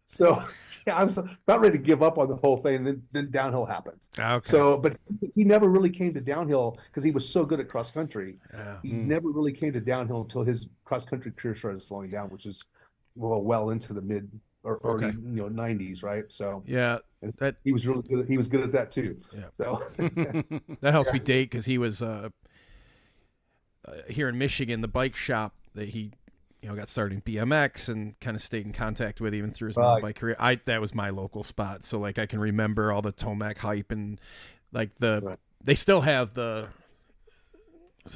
So yeah, I was about ready to give up on the whole thing. And then downhill happened. Okay. So, but he never really came to downhill because he was so good at cross country. Yeah. He never really came to downhill until his cross country career started slowing down, which is well into the mid or early 90s, right? So yeah, that he was really good. He was good at that too. Yeah. So that helps me date because he was here in Michigan, the bike shop that he, got started in BMX and kind of stayed in contact with even through his mountain bike career. That was my local spot. So like I can remember all the Tomac hype and like they still have was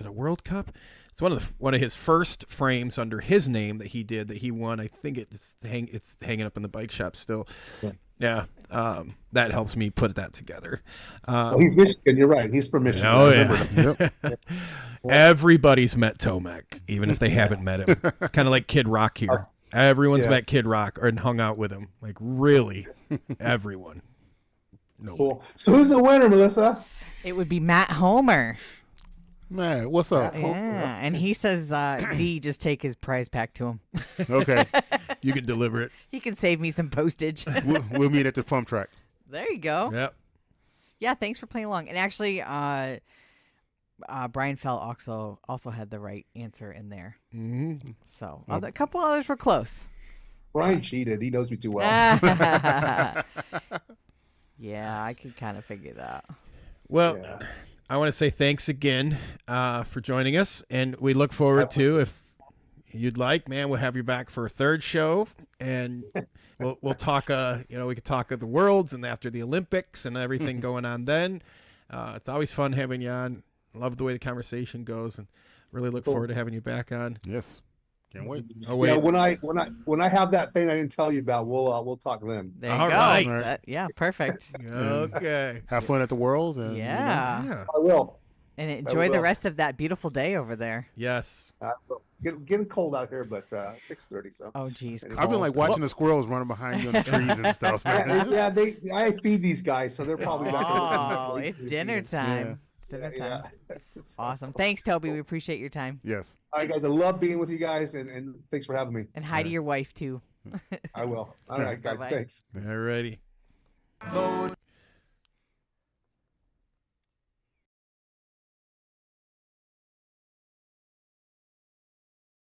it a World Cup? It's one of his first frames under his name that he did that he won. I think it's hanging up in the bike shop still. Yeah. That helps me put that together. He's Michigan. You're right. He's from Michigan. Oh yeah. Everybody's met Tomac, even if they haven't met him. Kind of like Kid Rock here. Everyone's met Kid Rock and hung out with him. Like really, everyone. No. Cool. So who's the winner, Melissa? It would be Matt Homer. Man, what's up? Yeah, and he says D just take his prize pack to him. Okay. You can deliver it. He can save me some postage. We'll meet at the pump track. There you go. Yep. Yeah, thanks for playing along. And actually, Brian Fell also had the right answer in there. Mm-hmm. So a couple others were close. Brian cheated. He knows me too well. Yeah, I could kind of figure that. Well, I want to say thanks again for joining us, and we look forward to, if you'd like, man, we'll have you back for a third show, and we'll talk. We could talk of the Worlds and after the Olympics and everything going on then. It's always fun having you on. Love the way the conversation goes, and really look forward to having you back on. Yes, can't wait. Oh wait, yeah, when I have that thing I didn't tell you about, we'll talk then. There you All go. right. Yeah, perfect. Okay. Have fun at the Worlds. And, Yeah. I will. And enjoy the rest of that beautiful day over there. Yes. Getting cold out here, but 6:30. So. Oh, geez. I've been like watching the squirrels running behind you in the trees and stuff. Man. Yeah, I feed these guys, so they're probably not Oh, it's dinner time. It's dinner time. Awesome. Thanks, Toby. We appreciate your time. Yes. All right, guys. I love being with you guys, and thanks for having me. And hi to your wife, too. I will. All right, guys. Bye-bye. Thanks. All righty.